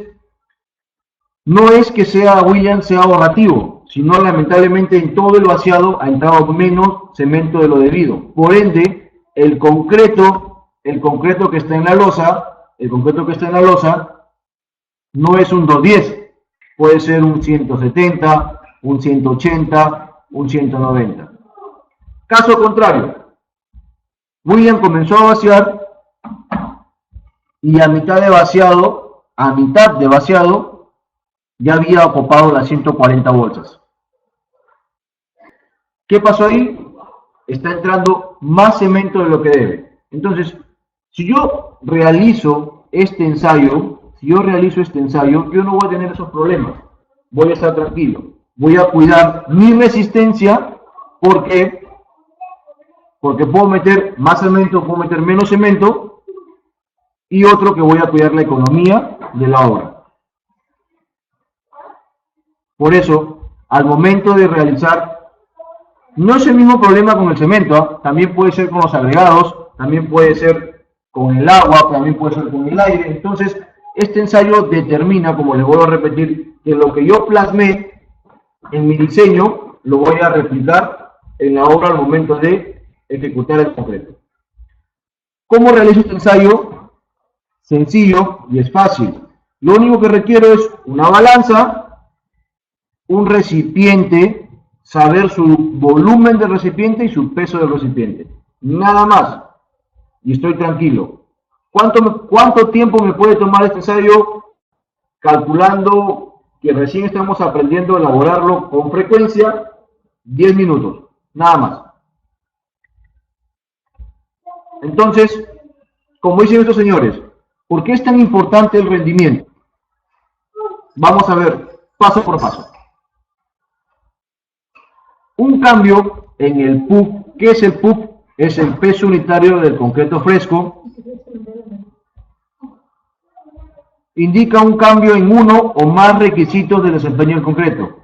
no es que William sea ahorrativo, sino lamentablemente en todo el vaciado ha entrado menos cemento de lo debido. Por ende, el concreto que está en la losa, no es un 210, puede ser un 170, un 180, un 190. Caso contrario, William comenzó a vaciar y a mitad de vaciado, ya había ocupado las 140 bolsas. ¿Qué pasó ahí? Está entrando más cemento de lo que debe. Entonces, si yo realizo este ensayo, yo no voy a tener esos problemas. Voy a estar tranquilo. Voy a cuidar mi resistencia porque puedo meter más cemento, puedo meter menos cemento, y otro que voy a cuidar la economía de la obra. Por eso, al momento de realizar, no es el mismo problema con el cemento, ¿eh? También puede ser con los agregados, también puede ser con el agua, también puede ser con el aire. Entonces, este ensayo determina, como les vuelvo a repetir, que lo que yo plasmé en mi diseño, lo voy a replicar en la obra al momento de ejecutar el concreto. ¿Cómo realizo este ensayo? Sencillo y es fácil. Lo único que requiero es una balanza, un recipiente, saber su volumen del recipiente y su peso del recipiente. Nada más. Y estoy tranquilo. ¿Cuánto tiempo me puede tomar este ensayo? Calculando que recién estamos aprendiendo a elaborarlo con frecuencia, 10 minutos. Nada más. Entonces, como dicen estos señores, ¿por qué es tan importante el rendimiento? Vamos a ver paso por paso. Un cambio en el PUF. ¿Qué es el PUF? Es el peso unitario del concreto fresco. Indica un cambio en uno o más requisitos del desempeño del concreto.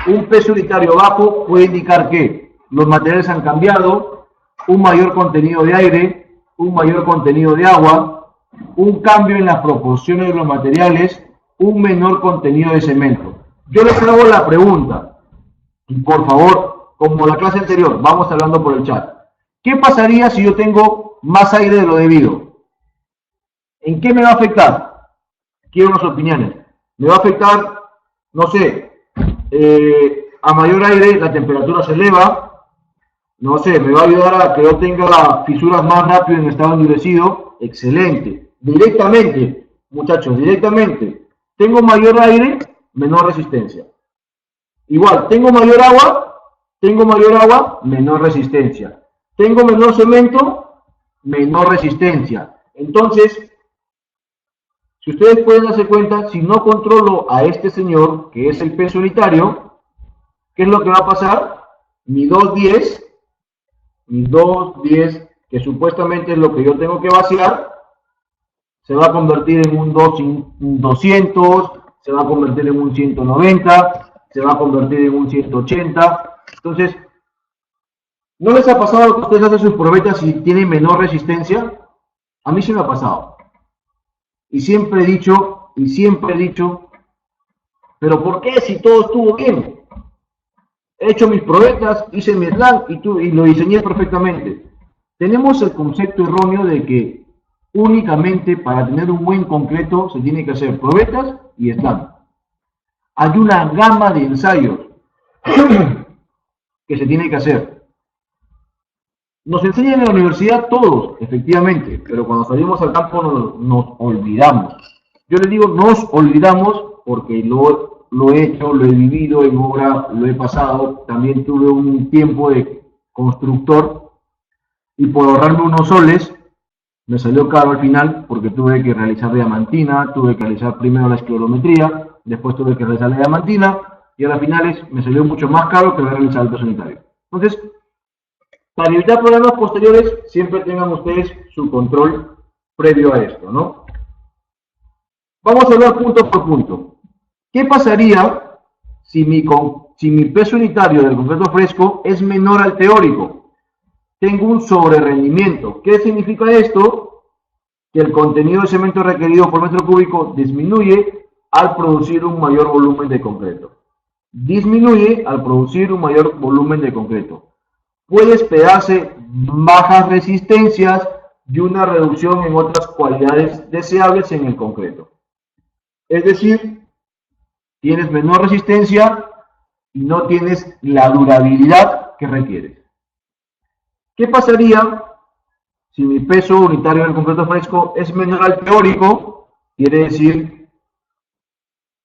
Un peso unitario bajo puede indicar que los materiales han cambiado, un mayor contenido de aire, un mayor contenido de agua, un cambio en las proporciones de los materiales, un menor contenido de cemento. Yo les hago la pregunta, y por favor, como la clase anterior, vamos hablando por el chat. ¿Qué pasaría si yo tengo más aire de lo debido? ¿En qué me va a afectar? Quiero unas opiniones. Me va a afectar, no sé, a mayor aire la temperatura se eleva, no sé, me va a ayudar a que yo tenga las fisuras más rápido en estado endurecido. Excelente. Directamente, muchachos, directamente. Tengo mayor aire, menor resistencia. Igual, tengo mayor agua, menor resistencia. Tengo menor cemento, menor resistencia. Entonces, si ustedes pueden darse cuenta, si no controlo a este señor, que es el peso unitario, ¿Qué es lo que va a pasar? Mi 210, que supuestamente es lo que yo tengo que vaciar, se va a convertir en un 200, se va a convertir en un 190, se va a convertir en un 180. Entonces, ¿no les ha pasado que ustedes hacen sus probetas y tienen menor resistencia? A mí sí me ha pasado. Y siempre he dicho, pero ¿por qué si todo estuvo bien? He hecho mis probetas, hice mi slam y lo diseñé perfectamente. Tenemos el concepto erróneo de que únicamente para tener un buen concreto se tiene que hacer probetas y slam. Hay una gama de ensayos que se tiene que hacer. Nos enseñan en la universidad todos, efectivamente, pero cuando salimos al campo nos olvidamos. Yo les digo, nos olvidamos porque lo he hecho, lo he vivido en obra, lo he pasado. También tuve un tiempo de constructor y por ahorrarme unos soles, me salió caro al final porque tuve que realizar diamantina, tuve que realizar primero la esclerometría, después tuve que realizar la diamantina y a las finales me salió mucho más caro que realizar el sanitario. Entonces, para evitar problemas posteriores, siempre tengan ustedes su control previo a esto, ¿no? Vamos a hablar punto por punto. ¿Qué pasaría si mi peso unitario del concreto fresco es menor al teórico? Tengo un sobrerrendimiento. ¿Qué significa esto? Que el contenido de cemento requerido por metro cúbico disminuye al producir un mayor volumen de concreto. Disminuye al producir un mayor volumen de concreto. Puede esperarse bajas resistencias y una reducción en otras cualidades deseables en el concreto. Es decir, tienes menor resistencia y no tienes la durabilidad que requieres. ¿Qué pasaría si mi peso unitario del concreto fresco es menor al teórico? Quiere decir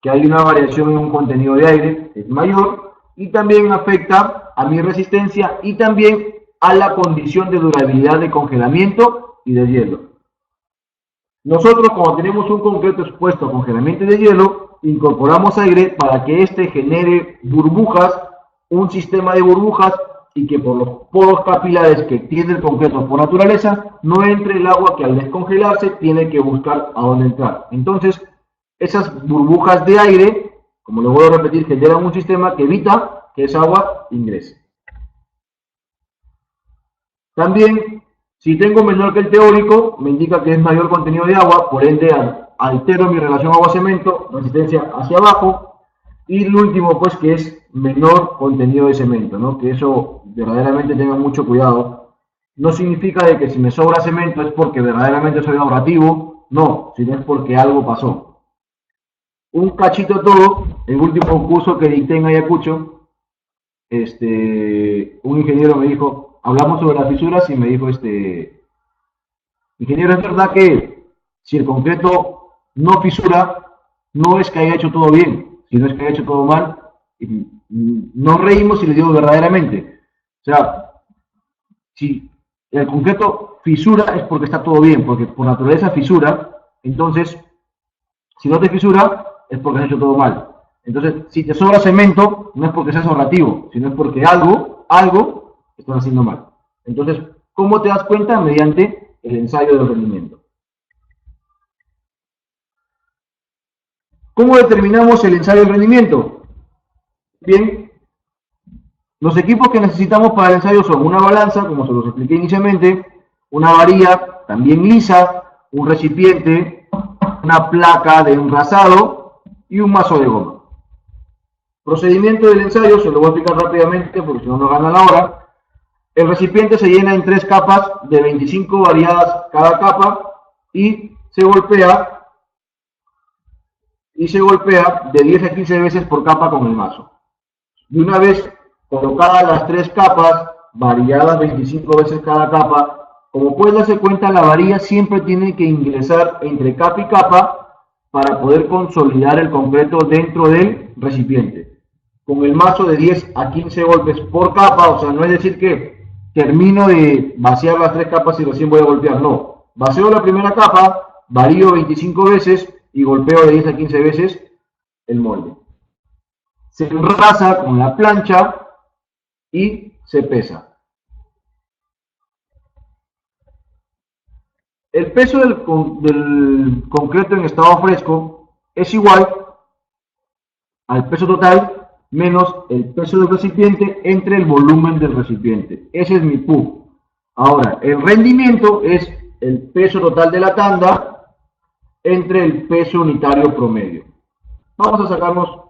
que hay una variación en un contenido de aire, es mayor, y también afecta a mi resistencia y también a la condición de durabilidad de congelamiento y de hielo. Nosotros, cuando tenemos un concreto expuesto a congelamiento y de hielo, incorporamos aire para que éste genere burbujas, un sistema de burbujas, y que por los poros capilares que tiene el concreto por naturaleza, no entre el agua que al descongelarse tiene que buscar a dónde entrar. Entonces, esas burbujas de aire, como les voy a repetir, generan un sistema que evita que esa agua ingrese. También, si tengo menor que el teórico, me indica que es mayor contenido de agua, por ende altero mi relación agua-cemento, resistencia hacia abajo, y el último, pues, que es menor contenido de cemento, ¿no? Que eso verdaderamente tengan mucho cuidado. No significa de que si me sobra cemento es porque verdaderamente soy ahorrativo, no, sino es porque algo pasó. Un cachito todo, el último curso que dicté en Ayacucho, un ingeniero me dijo, hablamos sobre las fisuras y me dijo, ingeniero, es verdad que si el concreto no fisura, no es que haya hecho todo bien, sino es que haya hecho todo mal. Y nos reímos y le digo verdaderamente, o sea, si el concreto fisura es porque está todo bien, porque por naturaleza fisura, entonces, si no te fisura, es porque has hecho todo mal. Entonces, si te sobra cemento, no es porque seas ahorrativo, sino es porque algo estás haciendo mal. Entonces, ¿cómo te das cuenta? Mediante el ensayo del rendimiento. ¿Cómo determinamos el ensayo del rendimiento? Bien, los equipos que necesitamos para el ensayo son una balanza, como se los expliqué inicialmente, una varilla también lisa, un recipiente, una placa de enrasado y un mazo de goma. Procedimiento del ensayo, se lo voy a explicar rápidamente porque si no nos gana la hora. El recipiente se llena en 3 capas de 25 variadas cada capa y se golpea de 10 a 15 veces por capa con el mazo. Y una vez colocadas las 3 capas, variadas 25 veces cada capa, como puedes darse cuenta, la varilla siempre tiene que ingresar entre capa y capa para poder consolidar el concreto dentro del recipiente. Con el mazo de 10 a 15 golpes por capa, o sea, no es decir que termino de vaciar las 3 capas y recién voy a golpear, no. Vacío la primera capa, varío 25 veces y golpeo de 10 a 15 veces el molde. se enrasa con la plancha y se pesa. El peso del concreto en estado fresco es igual al peso total menos el peso del recipiente entre el volumen del recipiente. Ese es mi Q. Ahora, el rendimiento es el peso total de la tanda entre el peso unitario promedio. Vamos a sacarnos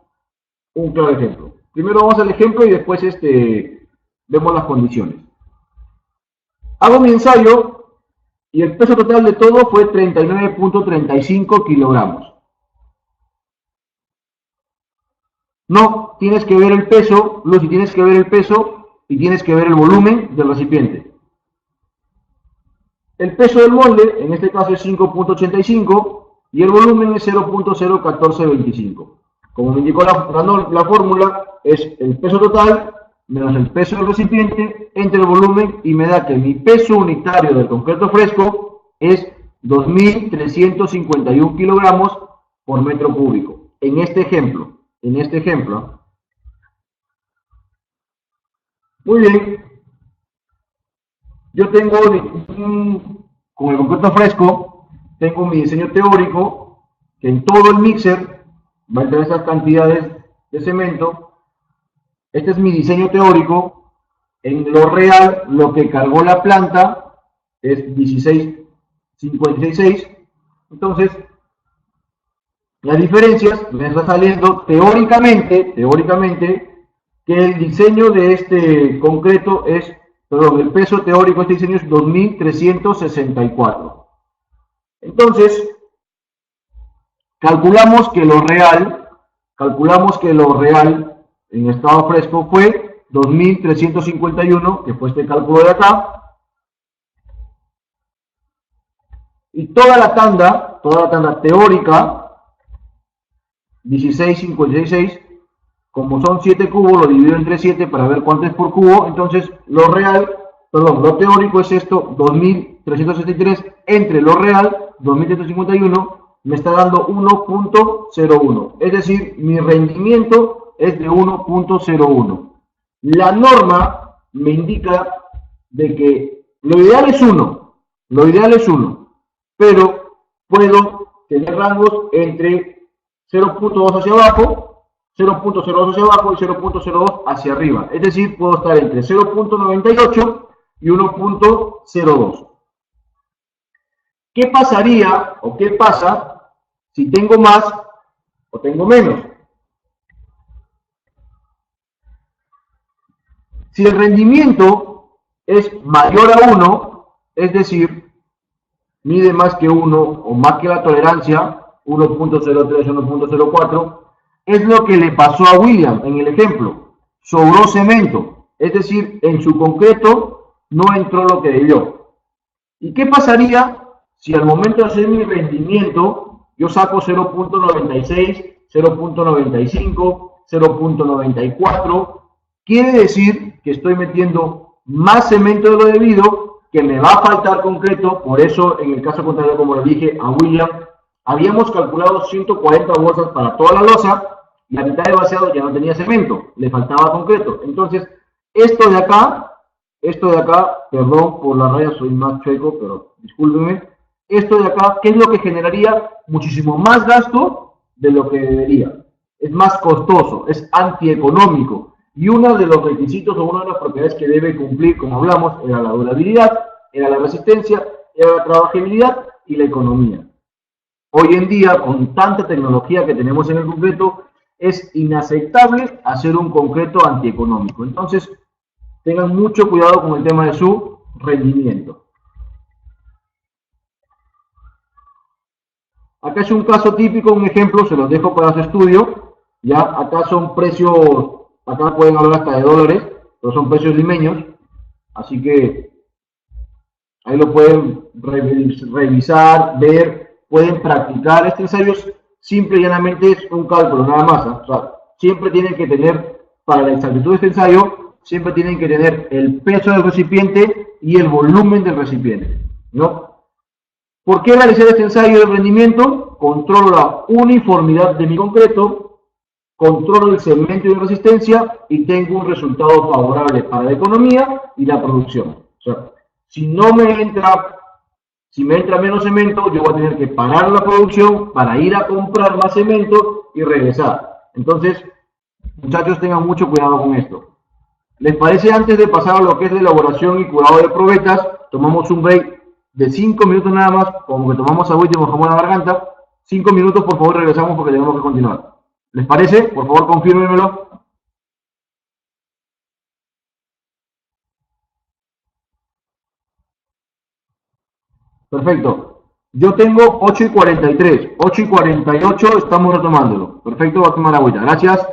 un claro ejemplo. Primero vamos al ejemplo y después vemos las condiciones. Hago mi ensayo y el peso total de todo fue 39.35 kilogramos. No, tienes que ver el peso, Lucy, tienes que ver el peso y tienes que ver el volumen del recipiente. El peso del molde, en este caso es 5.85 y el volumen es 0.01425. Como me indicó la fórmula, es el peso total menos el peso del recipiente entre el volumen y me da que mi peso unitario del concreto fresco es 2.351 kilogramos por metro cúbico. En este ejemplo. Muy bien. Yo tengo, con el concreto fresco, tengo mi diseño teórico, que en todo el mixer va a entrar esas cantidades de cemento. Este es mi diseño teórico. En lo real, lo que cargó la planta es 16.56. Entonces, las diferencias me está saliendo teóricamente, que el diseño de este concreto es, el peso teórico de este diseño es 2.364. Entonces, calculamos que lo real en estado fresco fue 2.351, que fue este cálculo de acá, y toda la tanda teórica, 16.56, como son 7 cubos, lo divido entre 7 para ver cuánto es por cubo. Entonces lo teórico es esto, 2.363 entre lo real, 2.351, me está dando 1.01, es decir, mi rendimiento es de 1.01. La norma me indica de que lo ideal es 1, pero puedo tener rangos entre 0.2 hacia abajo, 0.02 hacia abajo y 0.02 hacia arriba. Es decir, puedo estar entre 0.98 y 1.02. ¿Qué pasaría o qué pasa si tengo más o tengo menos? Si el rendimiento es mayor a 1, es decir, mide más que 1 o más que la tolerancia, 1.03, 1.04, es lo que le pasó a William en el ejemplo. Sobró cemento, es decir, en su concreto no entró lo que debió. ¿Y qué pasaría si al momento de hacer mi rendimiento yo saco 0.96, 0.95, 0.94? Quiere decir que estoy metiendo más cemento de lo debido, que me va a faltar concreto. Por eso, en el caso contrario, como le dije a William, habíamos calculado 140 bolsas para toda la losa y la mitad de vaciado ya no tenía cemento, le faltaba concreto. Entonces, esto de acá, perdón por la raya, soy más chueco, pero discúlpenme, esto de acá, ¿qué es lo que generaría? Muchísimo más gasto de lo que debería. Es más costoso, es antieconómico. Y uno de los requisitos o una de las propiedades que debe cumplir, como hablamos, era la durabilidad, era la resistencia, era la trabajabilidad y la economía. Hoy en día, con tanta tecnología que tenemos en el concreto, es inaceptable hacer un concreto antieconómico. Entonces, tengan mucho cuidado con el tema de su rendimiento. Acá es un caso típico, un ejemplo, se los dejo para su estudio. Ya, acá son precios, acá pueden hablar hasta de dólares, pero son precios limeños. Así que ahí lo pueden revisar, ver, pueden practicar. Este ensayo es simple y llanamente es un cálculo, nada más. O sea, siempre tienen que tener, para la exactitud de este ensayo, siempre tienen que tener el peso del recipiente y el volumen del recipiente, ¿no? ¿Por qué realizar este ensayo de rendimiento? Controlo la uniformidad de mi concreto, controlo el segmento de resistencia y tengo un resultado favorable para la economía y la producción. O sea, si no me entra, si me entra menos cemento, yo voy a tener que parar la producción para ir a comprar más cemento y regresar. Entonces, muchachos, tengan mucho cuidado con esto. ¿Les parece antes de pasar a lo que es la elaboración y curado de probetas, tomamos un break de 5 minutos nada más, como que tomamos agua y nos mojamos la garganta? 5 minutos, por favor, regresamos porque tenemos que continuar. ¿Les parece? Por favor, confírmenmelo. Perfecto. Yo tengo 8:43. 8:48 estamos retomándolo. Perfecto, va a tomar agüita. Gracias.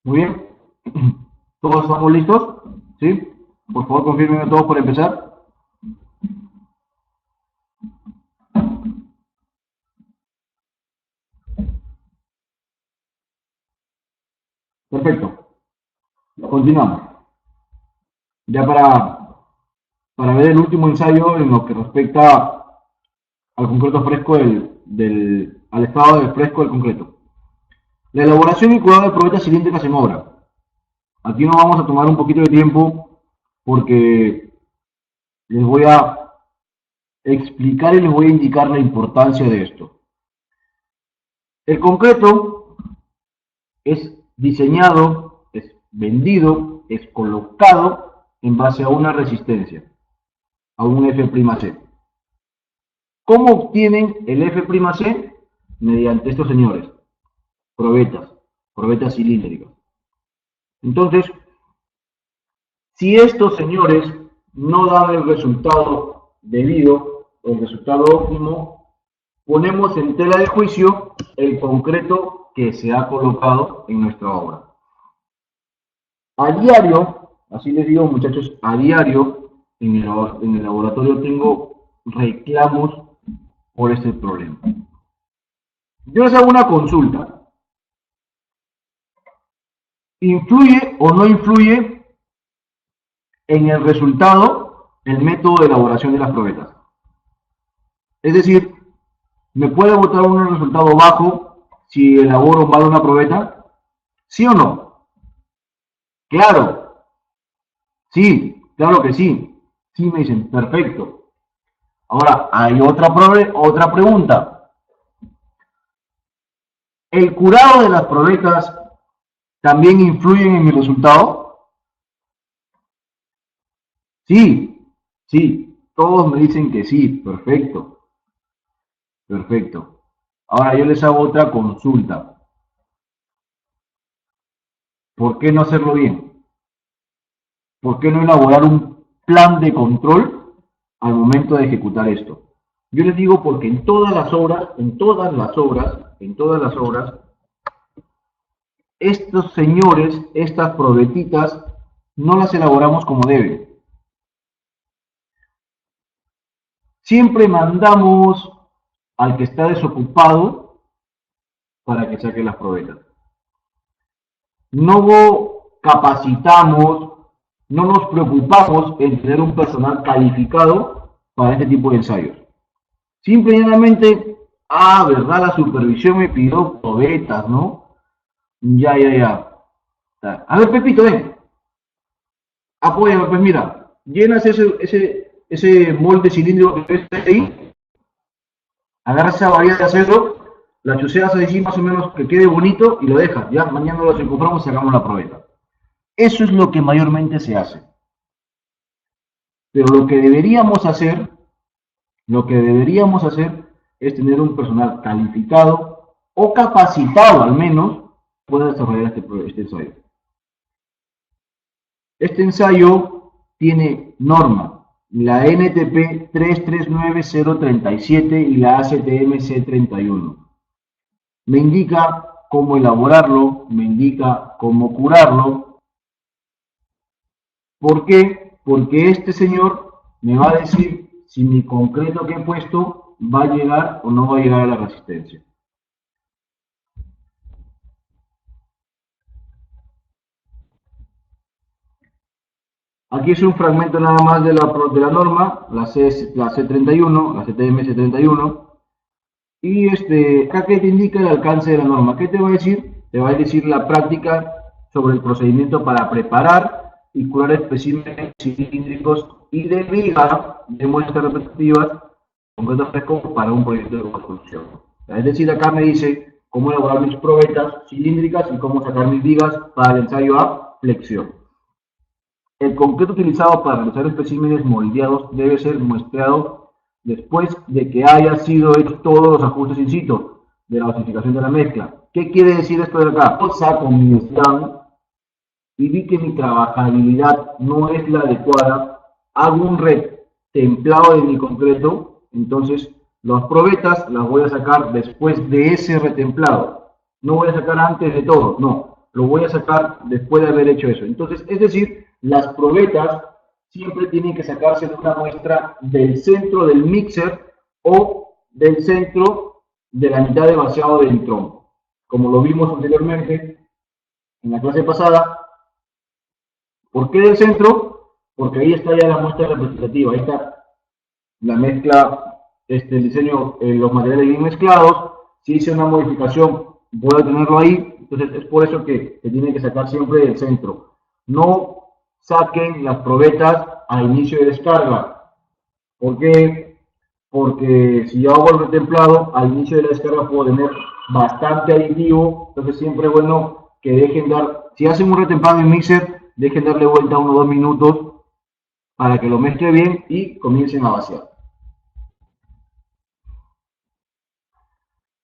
Muy bien. ¿Todos estamos listos? ¿Sí? Por favor, confirmen todos por empezar. Perfecto. Continuamos. Ya para ver el último ensayo en lo que respecta al concreto fresco al estado de fresco del concreto. La elaboración y cuidado de probetas cilíndricas en obra. Aquí nos vamos a tomar un poquito de tiempo porque les voy a explicar y les voy a indicar la importancia de esto. El concreto es diseñado, es vendido, es colocado en base a una resistencia, a un F'C. ¿Cómo obtienen el F'C? Mediante estos señores, probetas cilíndricas. Entonces, si estos señores no dan el resultado debido, el resultado óptimo, ponemos en tela de juicio el concreto que se ha colocado en nuestra obra. A diario, así les digo muchachos, a diario en el laboratorio tengo reclamos por este problema. Yo les hago una consulta. ¿Influye o no influye en el resultado el método de elaboración de las probetas? Es decir, ¿me puede botar un resultado bajo si elaboro mal una probeta? ¿Sí o no? Claro, sí, claro que sí. Sí, me dicen, perfecto. Ahora, hay otra pregunta. ¿El curado de las probetas también influye en mi resultado? Sí, sí. Todos me dicen que sí, perfecto. Perfecto. Ahora yo les hago otra consulta. ¿Por qué no hacerlo bien? ¿Por qué no elaborar un plan de control al momento de ejecutar esto? Yo les digo porque en todas las obras, estos señores, estas probetitas, no las elaboramos como deben. Siempre mandamos al que está desocupado para que saque las probetas. No capacitamos, no nos preocupamos en tener un personal calificado para este tipo de ensayos. Simplemente, verdad, la supervisión me pidió probetas, ¿no? Ya. A ver, Pepito, ven. Apóyame, pues mira, llenas ese molde cilíndrico que ves ahí, agarras esa varilla de acero, la chuseas ahí más o menos que quede bonito y lo dejas. Ya mañana lo compramos y sacamos la probeta. Eso es lo que mayormente se hace. Pero lo que deberíamos hacer es tener un personal calificado o capacitado al menos pueda desarrollar este ensayo. Este ensayo tiene norma, la NTP 339037 y la ACTM C31. Me indica cómo elaborarlo, me indica cómo curarlo. ¿Por qué? Porque este señor me va a decir si mi concreto que he puesto va a llegar o no va a llegar a la resistencia. Aquí es un fragmento nada más de la norma, la C31, la CTM C31. Y acá que te indica el alcance de la norma. ¿Qué te va a decir? Te va a decir la práctica sobre el procedimiento para preparar y curar especímenes cilíndricos y de viga de muestras repetitivas concreto fresco para un proyecto de construcción. Es decir, acá me dice cómo elaborar mis probetas cilíndricas y cómo sacar mis vigas para el ensayo a flexión. El concreto utilizado para realizar especímenes moldeados debe ser muestreado después de que haya sido hecho todos los ajustes in situ de la dosificación de la mezcla. ¿Qué quiere decir esto de acá? Yo saco mi scan y vi que mi trabajabilidad no es la adecuada, hago un retemplado de mi concreto, entonces las probetas las voy a sacar después de ese retemplado. No voy a sacar antes de todo, no. lo voy a sacar después de haber hecho eso. Entonces, es decir, las probetas siempre tienen que sacarse de una muestra del centro del mixer o del centro de la mitad de vaciado del tronco. Como lo vimos anteriormente en la clase pasada. ¿Por qué del centro? Porque ahí está ya la muestra representativa. Ahí está la mezcla, el diseño, los materiales bien mezclados. Si hice una modificación, voy a tenerlo ahí. Entonces es por eso que se tiene que sacar siempre del centro. No saquen las probetas a inicio de descarga. ¿Por qué? Porque si yo hago el retemplado, al inicio de la descarga puedo tener bastante aditivo. Entonces siempre es bueno que dejen dar, si hacen un retemplado en mixer, dejen darle vuelta 1 o 2 minutos para que lo mezcle bien y comiencen a vaciar.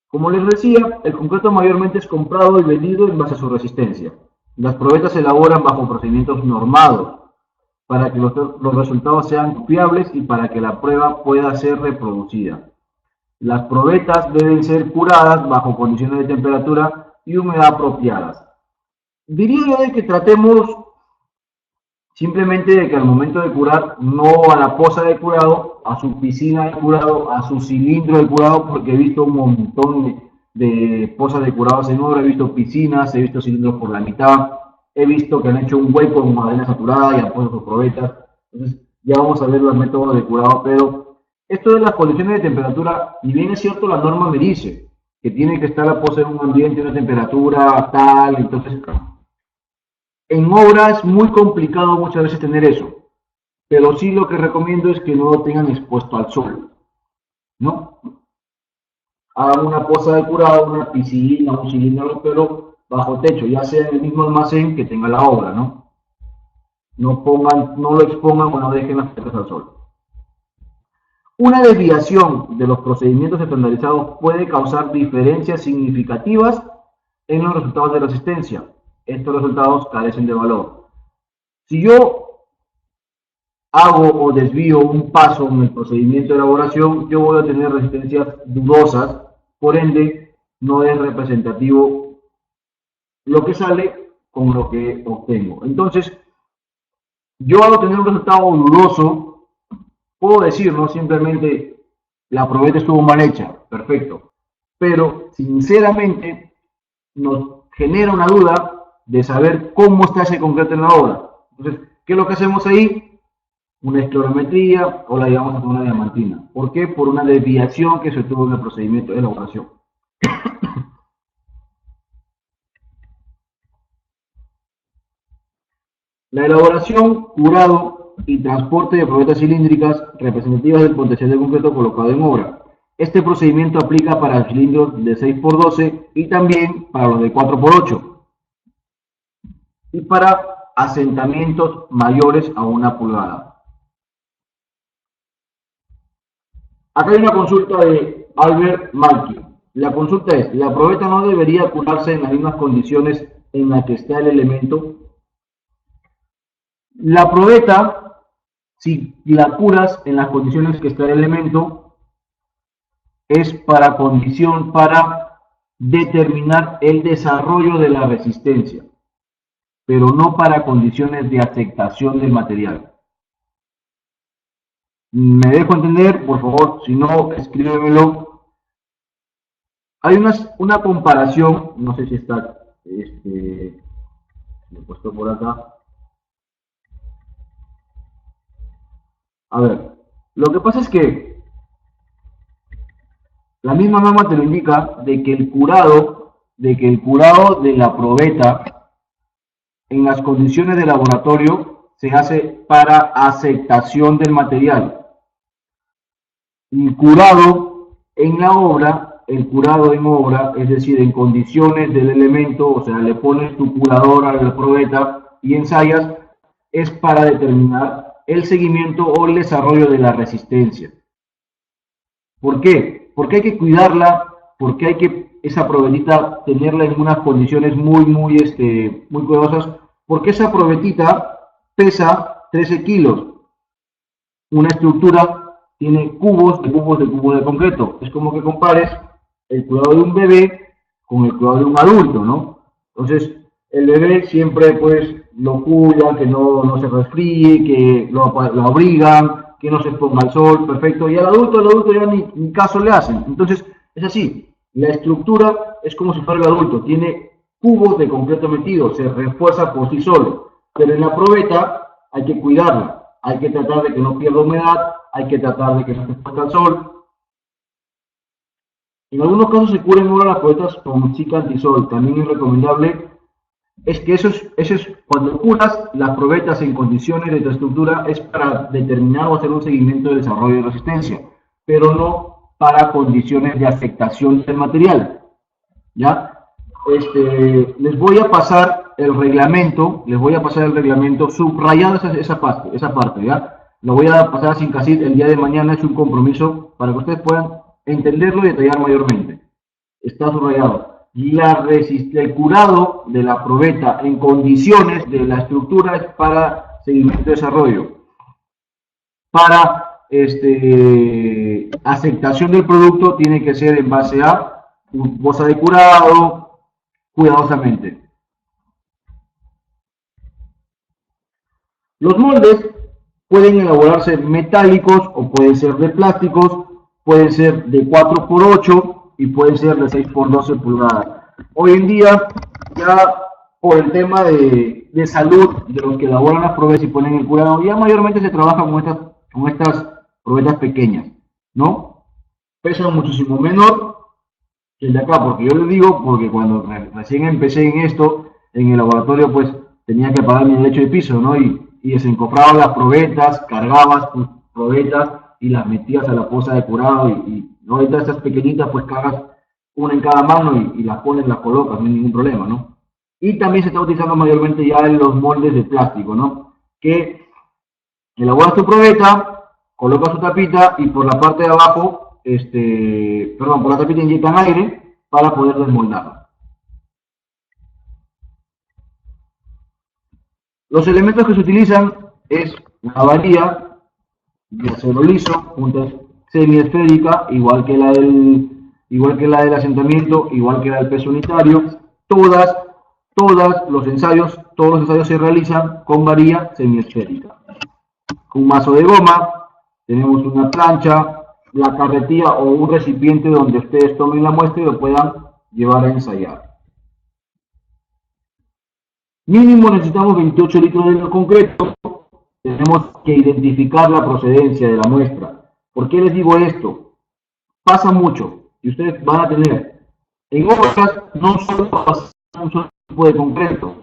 Como les decía, el concreto mayormente es comprado y vendido en base a su resistencia. Las probetas se elaboran bajo procedimientos normados para que los resultados sean confiables y para que la prueba pueda ser reproducida. Las probetas deben ser curadas bajo condiciones de temperatura y humedad apropiadas. Diría yo de que tratemos simplemente de que al momento de curar, no a la poza de curado, a su piscina de curado, a su cilindro de curado, porque he visto un montón de pozas de curados en obra, he visto piscinas, he visto cilindros por la mitad, he visto que han hecho un hueco con madera saturada y han puesto sus probetas. Entonces ya vamos a ver los métodos de curado, pero esto de las condiciones de temperatura, y bien es cierto, la norma me dice que tiene que estar la poza en un ambiente, una temperatura tal, entonces en obra es muy complicado muchas veces tener eso, pero sí lo que recomiendo es que no lo tengan expuesto al sol, ¿no? Hagan una poza de curado, una piscina, un cilindro, pero bajo techo, ya sea en el mismo almacén que tenga la obra, ¿no? No lo expongan o no dejen las tierras al sol. Una desviación de los procedimientos estandarizados puede causar diferencias significativas en los resultados de resistencia. Estos resultados carecen de valor. Si yo hago o desvío un paso en el procedimiento de elaboración, yo voy a tener resistencias dudosas, por ende no es representativo lo que sale con lo que obtengo. Entonces, yo al obtener un resultado dudoso, puedo decir, no simplemente la probeta estuvo mal hecha, perfecto, pero sinceramente nos genera una duda de saber cómo está ese concreto en la obra. Entonces, ¿qué es lo que hacemos ahí? Una esclerometría o la llevamos a una diamantina. ¿Por qué? Por una desviación que se tuvo en el procedimiento de elaboración. La elaboración, curado y transporte de probetas cilíndricas representativas del potencial de concreto colocado en obra. Este procedimiento aplica para cilindros de 6x12 y también para los de 4x8. Y para asentamientos mayores a 1 pulgada. Acá hay una consulta de Albert Malky. La consulta es, ¿la probeta no debería curarse en las mismas condiciones en las que está el elemento? La probeta, si la curas en las condiciones que está el elemento, es para determinar el desarrollo de la resistencia, pero no para condiciones de aceptación del material. ¿Me dejo entender? Por favor, si no, escríbemelo. Hay una comparación, no sé si está, lo he puesto por acá. A ver, lo que pasa es que la misma norma te lo indica de que el curado de la probeta en las condiciones de laboratorio se hace para aceptación del material. El curado en obra, es decir, en condiciones del elemento, o sea, le pones tu curador a la probeta y ensayas, es para determinar el seguimiento o el desarrollo de la resistencia. ¿Por qué? Porque hay que cuidarla, porque hay que esa probetita tenerla en unas condiciones muy cuidadosas, porque esa probetita pesa 13 kilos. Una estructura tiene cubos de concreto. Es como que compares el cuidado de un bebé con el cuidado de un adulto, ¿no? Entonces, el bebé siempre pues lo cuidan, que no se resfríe, que lo abrigan, que no se exponga al sol, perfecto. Y al adulto ya ni caso le hacen. Entonces, es así. La estructura es como si fuera el adulto. Tiene cubos de concreto metido, se refuerza por sí solo. Pero en la probeta hay que cuidarla. Hay que tratar de que no pierda humedad, hay que tratar de que no se exponga al sol. En algunos casos se cubren ahora las probetas con chica antisol. También es recomendable. Es que eso es cuando curas las probetas en condiciones de tu estructura es para determinar o hacer un seguimiento de desarrollo de resistencia, pero no para condiciones de afectación del material. ¿Ya? Les voy a pasar el reglamento, subrayado esa parte, ¿ya? Lo voy a pasar sin casi el día de mañana, es un compromiso para que ustedes puedan entenderlo y detallar mayormente. Está subrayado. El curado de la probeta en condiciones de la estructura es para seguimiento de desarrollo. Para aceptación del producto tiene que ser en base a bolsa de curado, cuidadosamente. Los moldes pueden elaborarse metálicos o pueden ser de plásticos, pueden ser de 4x8 y pueden ser de 6x12 pulgadas. Hoy en día, ya por el tema de salud de los que elaboran las probetas y ponen el curado, ya mayormente se trabaja con estas probetas pequeñas, ¿no? Pesan muchísimo menor que el de acá, porque yo les digo, porque cuando recién empecé en esto, en el laboratorio, pues tenía que pagar mi derecho de piso, ¿no? Y desencofraba las probetas, cargabas tus probetas y las metías a la poza de curado y ahorita estas pequeñitas pues cargas una en cada mano y las pones, las colocas, no hay ningún problema, ¿no? Y también se está utilizando mayormente ya en los moldes de plástico, ¿no? Que elaboras tu probeta, colocas tu tapita y por la parte de abajo, por la tapita inyectan aire para poder desmoldarla. Los elementos que se utilizan es una varilla de acero liso, punta semiesférica, igual que la del asentamiento, igual que la del peso unitario. Todos los ensayos se realizan con varilla semiesférica. Un mazo de goma, tenemos una plancha, la carretilla o un recipiente donde ustedes tomen la muestra y lo puedan llevar a ensayar. Mínimo necesitamos 28 litros de concreto. Tenemos que identificar la procedencia de la muestra. ¿Por qué les digo esto? Pasa mucho y ustedes van a tener en obras no solo va a ser un solo tipo de concreto,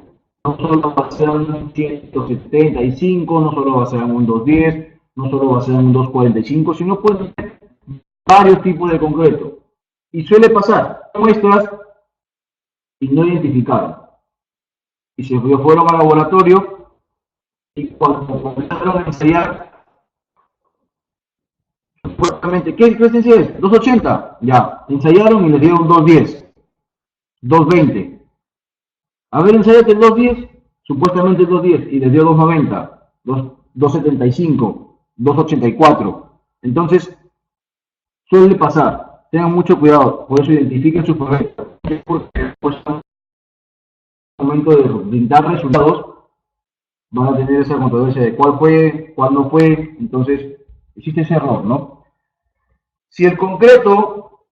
no solo va a ser un 175, no solo va a ser un 210, no solo va a ser un 245, sino pueden ser varios tipos de concreto. Y suele pasar muestras y no identificaron. Y se fueron al laboratorio y cuando comenzaron a ensayar, supuestamente, ¿qué resistencia es? 280, ya, ensayaron y les dieron 210, 220. A ver, ensayate el 210, supuestamente el 210, y les dio 290, 275, 284. Entonces, suele pasar, tengan mucho cuidado, por eso identifiquen sus proyectos, porque después momento de brindar resultados van a tener esa controversia de cuál fue, cuál no fue, entonces existe ese error, ¿no? Si el concreto,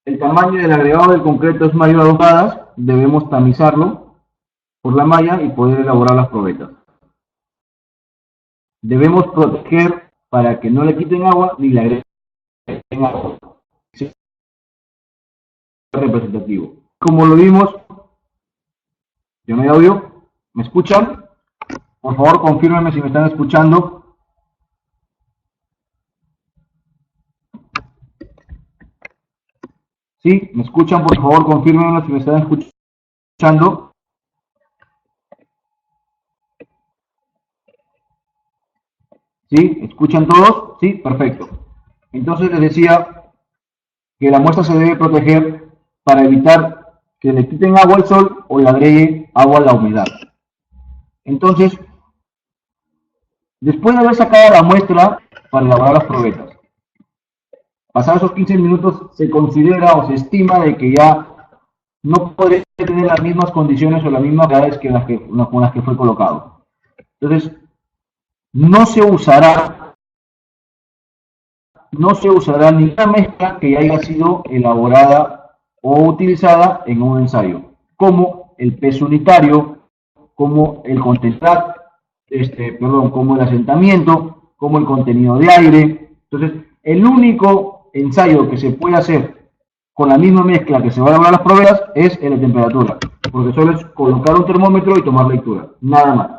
el tamaño del agregado del concreto es mayor a 2 pulgadas, debemos tamizarlo por la malla y poder elaborar las probetas. Debemos proteger para que no le quiten agua ni le agreguen agua. ¿Sí? Representativo. Como lo vimos, yo no hay audio, ¿me escuchan? Por favor, confírmenme si me están escuchando. ¿Sí? ¿Me escuchan? Por favor, confírmenme si me están escuchando. ¿Sí? ¿Escuchan todos? Sí, perfecto. Entonces les decía que la muestra se debe proteger para evitar que le quiten agua al sol o le agregue agua a la humedad. Entonces, después de haber sacado la muestra para elaborar las probetas, pasados esos 15 minutos se considera o se estima de que ya no puede tener las mismas condiciones o las mismas propiedades con las que fue colocado. Entonces, no se usará ninguna mezcla que haya sido elaborada o utilizada en un ensayo, como el peso unitario, como el contenido, como el asentamiento, como el contenido de aire. Entonces, el único ensayo que se puede hacer con la misma mezcla que se va a elaborar las probeas es el de temperatura, porque solo es colocar un termómetro y tomar lectura, nada más.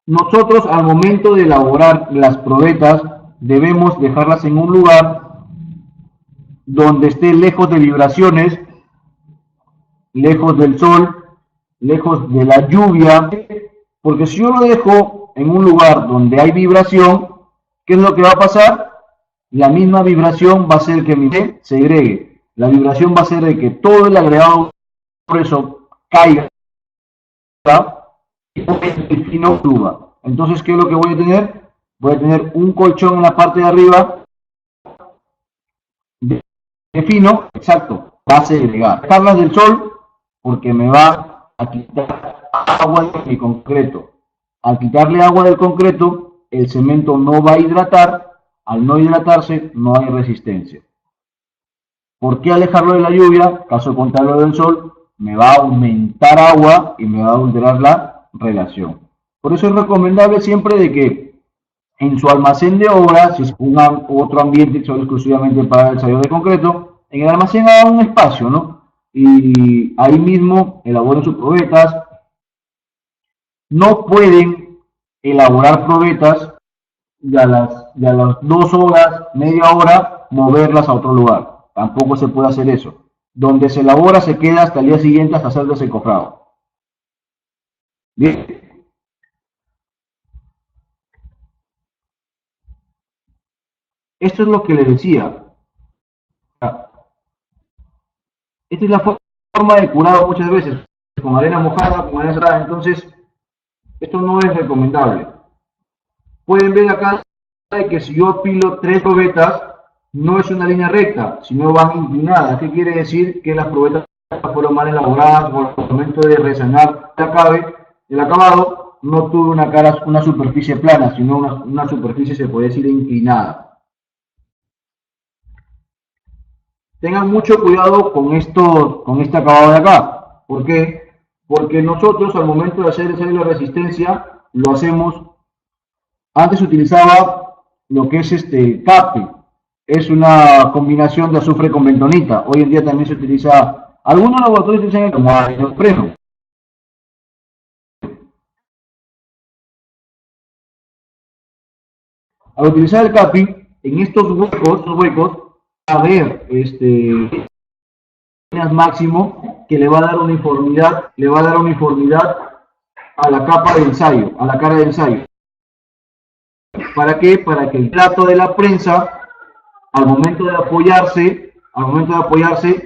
Nosotros al momento de elaborar las probetas debemos dejarlas en un lugar donde esté lejos de vibraciones, lejos del sol, lejos de la lluvia, porque si yo lo dejo en un lugar donde hay vibración, ¿qué es lo que va a pasar? La misma vibración va a hacer que mi té segregue. La vibración va a hacer de que todo el agregado por eso caiga y el fino suba. Entonces, ¿qué es lo que voy a tener? Voy a tener un colchón en la parte de arriba de fino, exacto, va a segregar. Dejarlas del sol porque me va a quitar agua de mi concreto. Al quitarle agua del concreto, el cemento no va a hidratar. Al no hidratarse, no hay resistencia. ¿Por qué alejarlo de la lluvia? Caso contrario del sol, me va a aumentar agua y me va a alterar la relación. Por eso es recomendable siempre de que en su almacén de obra, si es otro ambiente solo exclusivamente para el ensayo de concreto, en el almacén haga un espacio, ¿no? Y ahí mismo elaboren sus probetas. No pueden elaborar probetas y a las 2 horas, media hora, moverlas a otro lugar. Tampoco se puede hacer eso. Donde se elabora se queda hasta el día siguiente hasta hacer desencofrado. Bien. Esto es lo que les decía. Esta es la forma de curado muchas veces, con arena mojada, con arena cerrada. Entonces, esto no es recomendable. Pueden ver acá que si yo apilo 3 probetas, no es una línea recta, sino van inclinadas. ¿Qué quiere decir? Que las probetas fueron mal elaboradas o al momento de resanar el acabado no tuvo una superficie plana, sino una superficie, se puede decir, inclinada. Tengan mucho cuidado con este acabado de acá. ¿Por qué? Porque nosotros al momento de hacer el ensayo de resistencia lo hacemos. Antes se utilizaba lo que es CAPI, es una combinación de azufre con bentonita. Hoy en día también se utiliza, algunos laboratorios utilizan como neopreno. Al utilizar el CAPI, en estos huecos va a haber máximo que le va a dar uniformidad, a la capa de ensayo, a la cara de ensayo. ¿Para qué? Para que el plato de la prensa, al momento de apoyarse,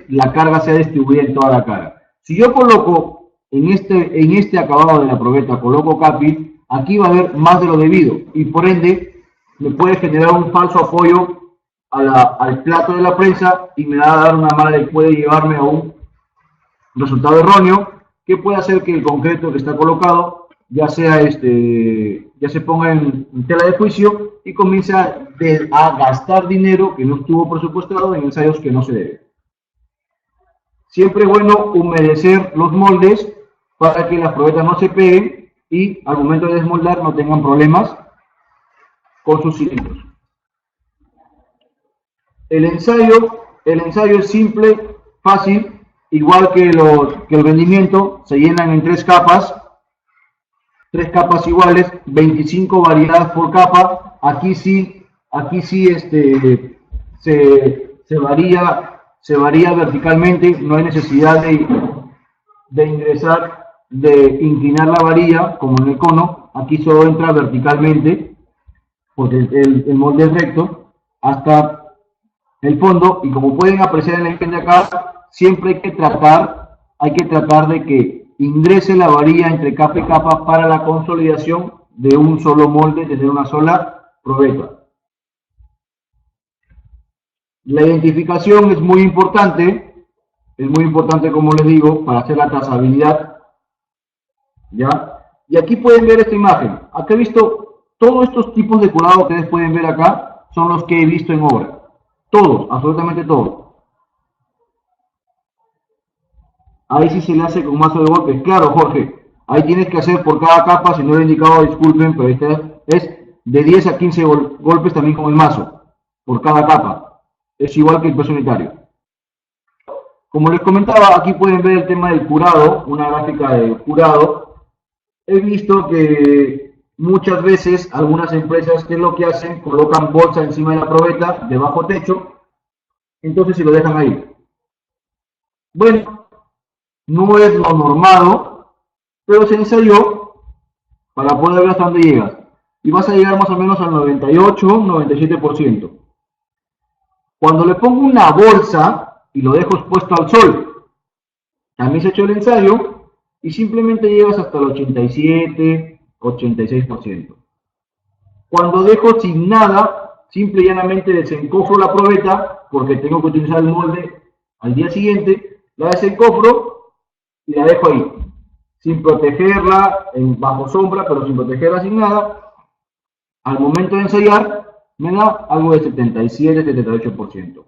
la carga sea distribuida en toda la cara. Si yo coloco en este acabado de la probeta, coloco CAPI, aquí va a haber más de lo debido y por ende me puede generar un falso apoyo al plato de la prensa y me va a dar una mala y puede llevarme a un resultado erróneo que puede hacer que el concreto que está colocado ya se ponga en tela de juicio y comience a gastar dinero que no estuvo presupuestado en ensayos que no se debe. Siempre es bueno humedecer los moldes para que las probetas no se peguen y al momento de desmoldar no tengan problemas con sus cilindros. El ensayo es simple, fácil, igual que el rendimiento, se llenan en 3 capas iguales, 25 variedades por capa. Aquí sí se varía verticalmente, no hay necesidad de inclinar la varilla como en el cono. Aquí solo entra verticalmente porque el molde es recto hasta el fondo, y como pueden apreciar en la imagen de acá, siempre hay que tratar de que ingrese la varilla entre capa y capa para la consolidación de un solo molde, desde una sola probeta. La identificación es muy importante como les digo, para hacer la trazabilidad, ¿ya? Y aquí pueden ver esta imagen. Acá he visto todos estos tipos de curado que ustedes pueden ver acá, son los que he visto en obra. Todos, absolutamente todos. Ahí sí se le hace con mazo de golpes. Claro, Jorge, ahí tienes que hacer por cada capa, si no lo he indicado, disculpen, pero ahí es de 10 a 15 golpes también con el mazo, por cada capa. Es igual que el peso unitario. Como les comentaba, aquí pueden ver el tema del curado, una gráfica de curado. He visto que muchas veces algunas empresas, ¿qué es lo que hacen? Colocan bolsa encima de la probeta, de bajo techo, entonces si lo dejan ahí. Bueno, no es lo normado, pero se ensayó para poder ver hasta dónde llegas. Y vas a llegar más o menos al 98-97%. Cuando le pongo una bolsa y lo dejo expuesto al sol, también se ha hecho el ensayo y simplemente llegas hasta el 87-86%. Cuando dejo sin nada, simple y llanamente desencofro la probeta, porque tengo que utilizar el molde al día siguiente, la desencofro y la dejo ahí, sin protegerla, bajo sombra, pero sin protegerla, sin nada. Al momento de ensayar, me da algo de 77-78%.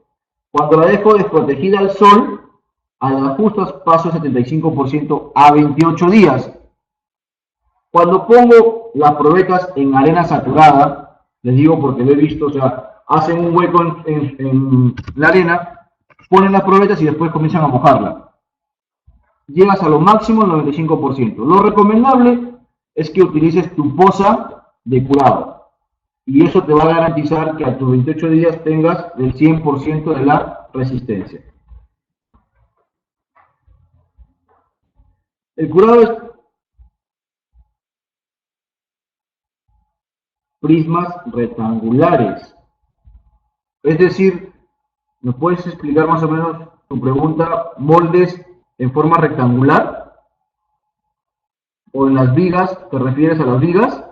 Cuando la dejo desprotegida al sol, a las justas paso 75% a 28 días. Cuando pongo las probetas en arena saturada, les digo porque lo he visto, o sea, hacen un hueco en la arena, ponen las probetas y después comienzan a mojarla. Llegas a lo máximo el 95%. Lo recomendable es que utilices tu poza de curado. Y eso te va a garantizar que a tus 28 días tengas el 100% de la resistencia. El curado es prismas rectangulares. Es decir, ¿me puedes explicar más o menos tu pregunta? ¿Moldes en forma rectangular? ¿O en las vigas? ¿Te refieres a las vigas?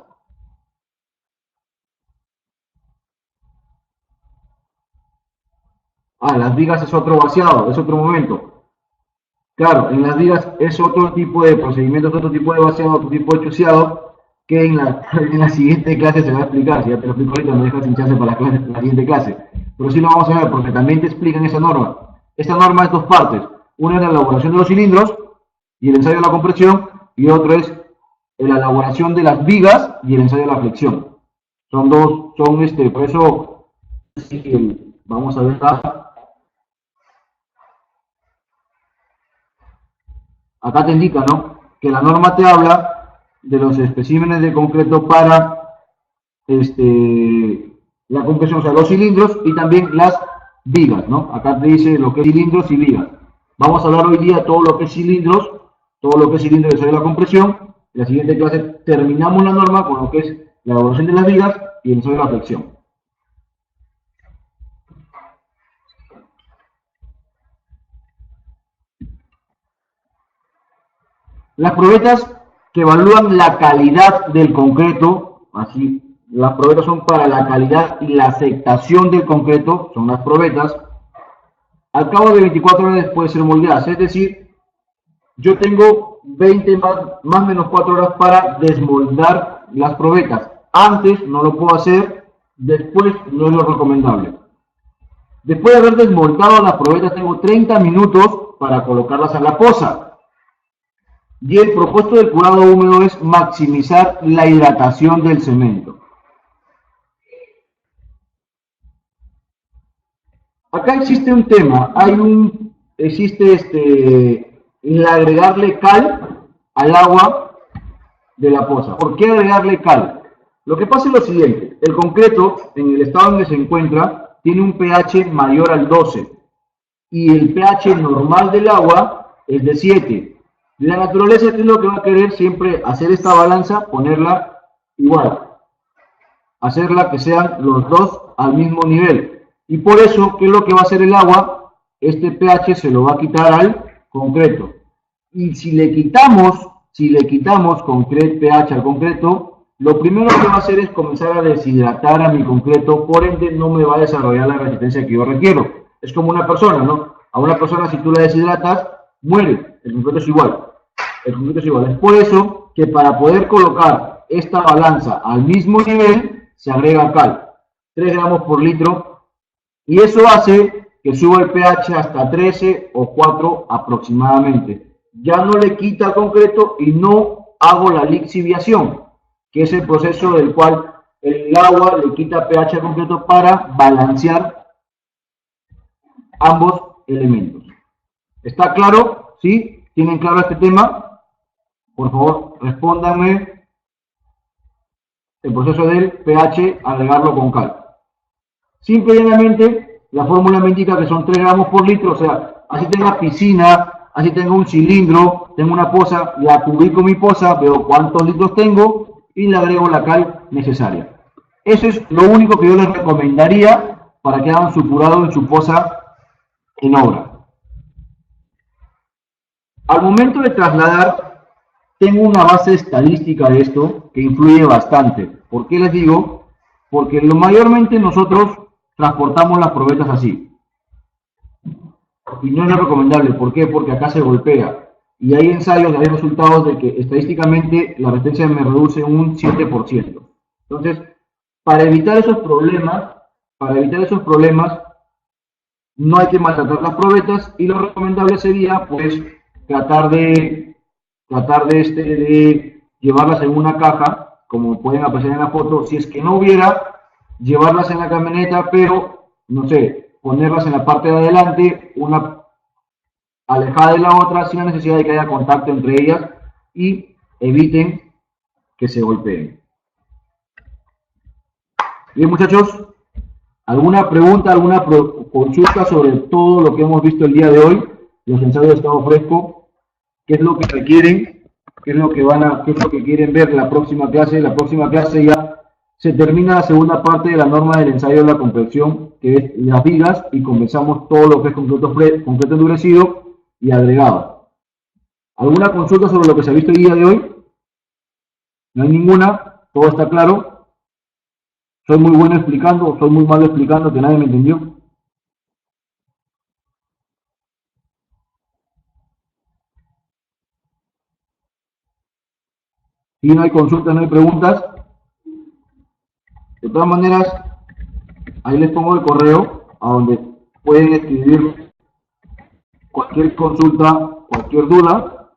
Ah, las vigas es otro vaciado, es otro momento. Claro, en las vigas es otro tipo de procedimiento, es otro tipo de vaciado, otro tipo de chuseado, que en la siguiente clase se va a explicar. Si ya te lo explico ahorita, me dejas sin chance para la siguiente clase. Pero sí lo vamos a ver, porque también te explican esa norma. Esta norma es dos partes. Una es la elaboración de los cilindros y el ensayo de la compresión, y otro es la elaboración de las vigas y el ensayo de la flexión. Son dos, por eso, vamos a ver acá te indica, ¿no? Que la norma te habla de los especímenes de concreto para la compresión, o sea, los cilindros y también las vigas, ¿no? Acá te dice lo que es cilindros y vigas. Vamos a hablar hoy día todo lo que es cilindros, todo lo que es cilindro y ensayo de la compresión. En la siguiente clase terminamos la norma con lo que es la elaboración de las vigas y el ensayo de la flexión. Las probetas que evalúan la calidad del concreto, así, las probetas son para la calidad y la aceptación del concreto, son las probetas. Al cabo de 24 horas puede ser moldeadas, es decir, yo tengo 20 más menos 4 horas para desmoldar las probetas. Antes no lo puedo hacer, después no es lo recomendable. Después de haber desmoldado las probetas, tengo 30 minutos para colocarlas en la poza. Y el propósito del curado húmedo es maximizar la hidratación del cemento. Acá existe un tema, existe el agregarle cal al agua de la poza. ¿Por qué agregarle cal? Lo que pasa es lo siguiente, el concreto, en el estado donde se encuentra, tiene un pH mayor al 12 y el pH normal del agua es de 7. La naturaleza es lo que va a querer siempre hacer esta balanza, ponerla igual, hacerla que sean los dos al mismo nivel. Y por eso, ¿qué es lo que va a hacer el agua? Este pH se lo va a quitar al concreto. Y si le quitamos pH al concreto, lo primero que va a hacer es comenzar a deshidratar a mi concreto, por ende no me va a desarrollar la resistencia que yo requiero. Es como una persona, ¿no? A una persona si tú la deshidratas, muere. El concreto es igual. El concreto es igual. Es por eso que para poder colocar esta balanza al mismo nivel, se agrega cal. 3 gramos por litro. Y eso hace que suba el pH hasta 13 o 4 aproximadamente. Ya no le quita al concreto y no hago la lixiviación, que es el proceso del cual el agua le quita pH al concreto para balancear ambos elementos. ¿Está claro? ¿Sí? ¿Tienen claro este tema? Por favor, respóndanme el proceso del pH, agregarlo con cal. Simple y llanamente, la fórmula me indica que son 3 gramos por litro, o sea, así tenga piscina, así tengo un cilindro, tengo una poza, la cubrí con mi poza, veo cuántos litros tengo y le agrego la cal necesaria. Eso es lo único que yo les recomendaría para que hagan su curado en su poza en obra. Al momento de trasladar, tengo una base estadística de esto que influye bastante. ¿Por qué les digo? Porque mayormente nosotros transportamos las probetas así. Y no es lo recomendable. ¿Por qué? Porque acá se golpea. Y hay ensayos, hay resultados de que estadísticamente la resistencia me reduce un 7%. Entonces, para evitar esos problemas, no hay que maltratar las probetas y lo recomendable sería, pues, tratar de llevarlas en una caja, como pueden apreciar en la foto. Si es que no hubiera, llevarlas en la camioneta, pero, no sé, ponerlas en la parte de adelante, una alejada de la otra, sin la necesidad de que haya contacto entre ellas y eviten que se golpeen. Bien, muchachos, ¿alguna pregunta, alguna consulta sobre todo lo que hemos visto el día de hoy? Los ensayos de estado fresco, ¿qué es lo que requieren? ¿Qué es lo que quieren ver la próxima clase? La próxima clase ya se termina la segunda parte de la norma del ensayo de la compresión, que es las vigas, y comenzamos todo lo que es concreto endurecido y agregado. ¿Alguna consulta sobre lo que se ha visto el día de hoy? No hay ninguna, todo está claro. ¿Soy muy bueno explicando o soy muy malo explicando que nadie me entendió? Si no hay consultas, no hay preguntas. De todas maneras, ahí les pongo el correo a donde pueden escribir cualquier consulta, cualquier duda.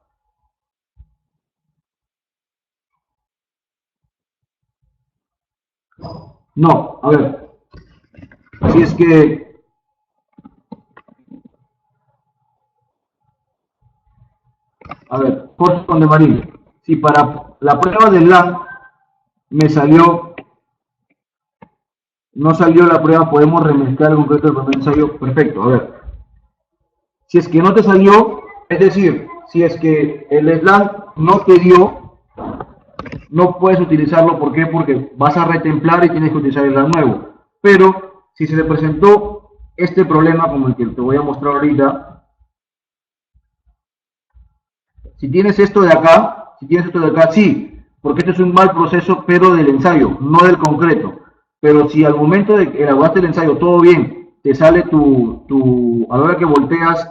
No, a ver, si es que Jorge Condemarín, si para la prueba del LAN me salió, no salió la prueba, podemos remezclar el concreto del primer ensayo. Perfecto. A ver, si es que no te salió, es decir, si es que el SLAM no te dio, no puedes utilizarlo. ¿Por qué? Porque vas a retemplar y tienes que utilizar el SLAM nuevo. Pero si se te presentó este problema como el que te voy a mostrar ahorita, si tienes esto de acá, sí, porque este es un mal proceso, pero del ensayo, no del concreto. Pero si al momento de que elaboraste el ensayo todo bien, te sale a la hora que volteas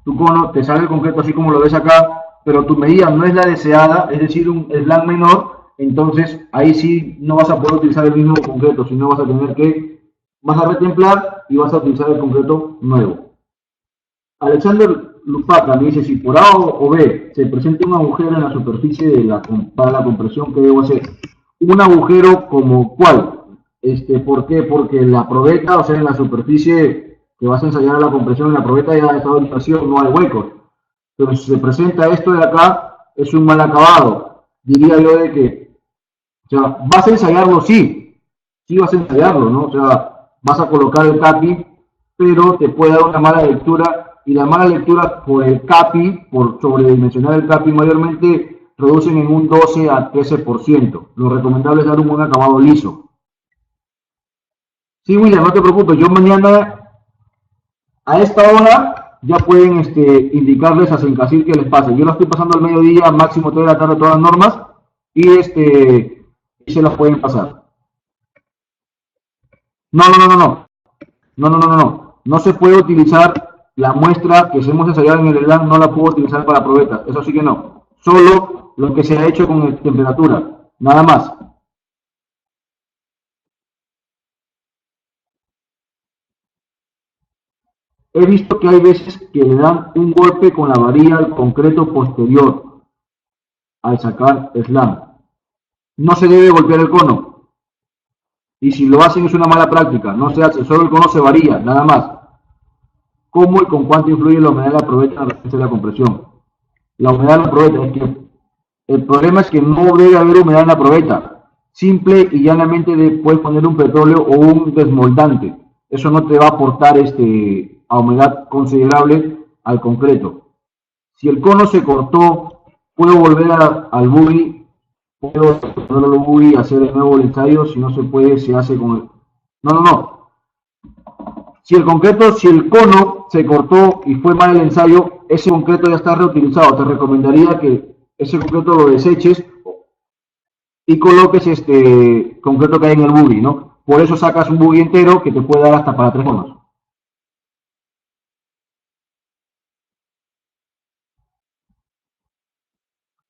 tu cono, te sale el concreto así como lo ves acá, pero tu medida no es la deseada, es decir, un SLAM menor, entonces ahí sí no vas a poder utilizar el mismo concreto, sino vas a retemplar y vas a utilizar el concreto nuevo. Alexander Lupaca me dice, si por A o B se presenta un agujero en la superficie para la compresión, ¿qué debo hacer? Un agujero como ¿cuál? ¿Por qué? Porque la probeta, o sea, en la superficie que vas a ensayar la compresión, en la probeta ya está en estación, no hay huecos. Pero si se presenta esto de acá, es un mal acabado. Diría yo de que, o sea, vas a ensayarlo, sí vas a ensayarlo, ¿no? O sea, vas a colocar el CAPI, pero te puede dar una mala lectura, y la mala lectura por el CAPI, por sobredimensionar el CAPI mayormente, reducen en un 12 a 13%. Lo recomendable es dar un buen acabado liso. Sí, William, no te preocupes, yo mañana a esta hora ya pueden indicarles a Sencasil que les pase. Yo lo estoy pasando al mediodía, máximo 3 de la tarde, todas las normas, y y se las pueden pasar. No, no, no, no, no. No, no, no, no, no. No se puede utilizar la muestra que hemos ensayado en el SLAM, no la puedo utilizar para probetas. Eso sí que no. Solo lo que se ha hecho con temperatura. Nada más. He visto que hay veces que le dan un golpe con la varilla al concreto posterior al sacar SLAM. No se debe golpear el cono. Y si lo hacen es una mala práctica. No se hace, solo el cono se varía, nada más. ¿Cómo y con cuánto influye la humedad en la probeta en la resistencia de la compresión? La humedad en la probeta es que el problema es que no debe haber humedad en la probeta. Simple y llanamente puedes poner un petróleo o un desmoldante. Eso no te va a aportar a humedad considerable al concreto. Si el cono se cortó, puedo volver al buggy, puedo ponerlo al buggy, hacer de nuevo el ensayo. Si no se puede, se hace con el... No, no, no. Si el cono se cortó y fue mal el ensayo, ese concreto ya está reutilizado. Te recomendaría que ese concreto lo deseches y coloques este concreto que hay en el buggy, ¿no? Por eso sacas un buggy entero que te puede dar hasta para 3 conos.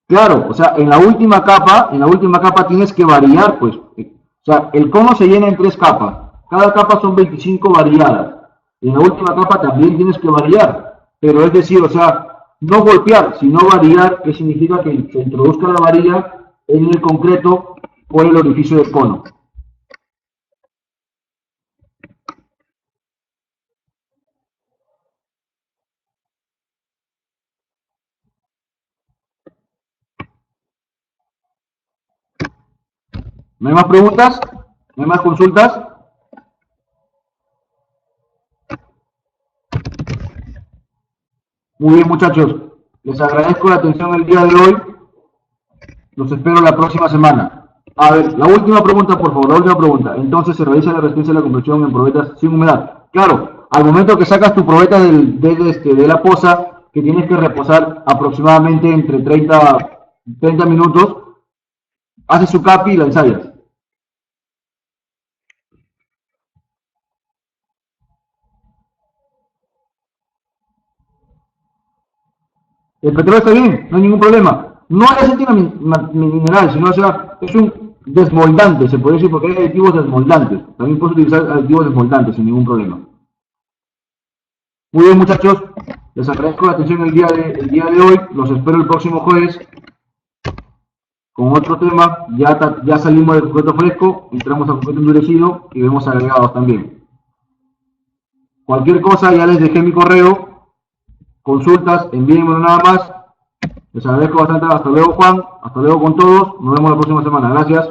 Claro, o sea, en la última capa tienes que variar, pues. O sea, el cono se llena en 3 capas. Cada capa son 25 variadas. En la última capa también tienes que variar. Pero es decir, o sea, no golpear, sino variar, que significa que se introduzca la varilla en el concreto por el orificio del cono. ¿No hay más preguntas? ¿No hay más consultas? Muy bien, muchachos. Les agradezco la atención el día de hoy. Los espero la próxima semana. A ver, la última pregunta, por favor, la última pregunta. Entonces, ¿se realiza la resistencia de la compresión en probetas sin humedad? Claro, al momento que sacas tu probeta de la poza, que tienes que reposar aproximadamente entre 30 minutos, haces su capi y la ensayas. El petróleo está bien, no hay ningún problema. No es aceite mineral, sino o sea, es un desmoldante, se puede decir, porque hay aditivos desmoldantes. También puedes utilizar aditivos desmoldantes sin ningún problema. Muy bien, muchachos, les agradezco la atención el día de hoy. Los espero el próximo jueves con otro tema. Ya salimos del concreto fresco, entramos al concreto endurecido y vemos agregados también. Cualquier cosa, ya les dejé mi correo. Consultas, envíenmelo nada más. Les agradezco bastante. Hasta luego, Juan. Hasta luego con todos. Nos vemos la próxima semana. Gracias.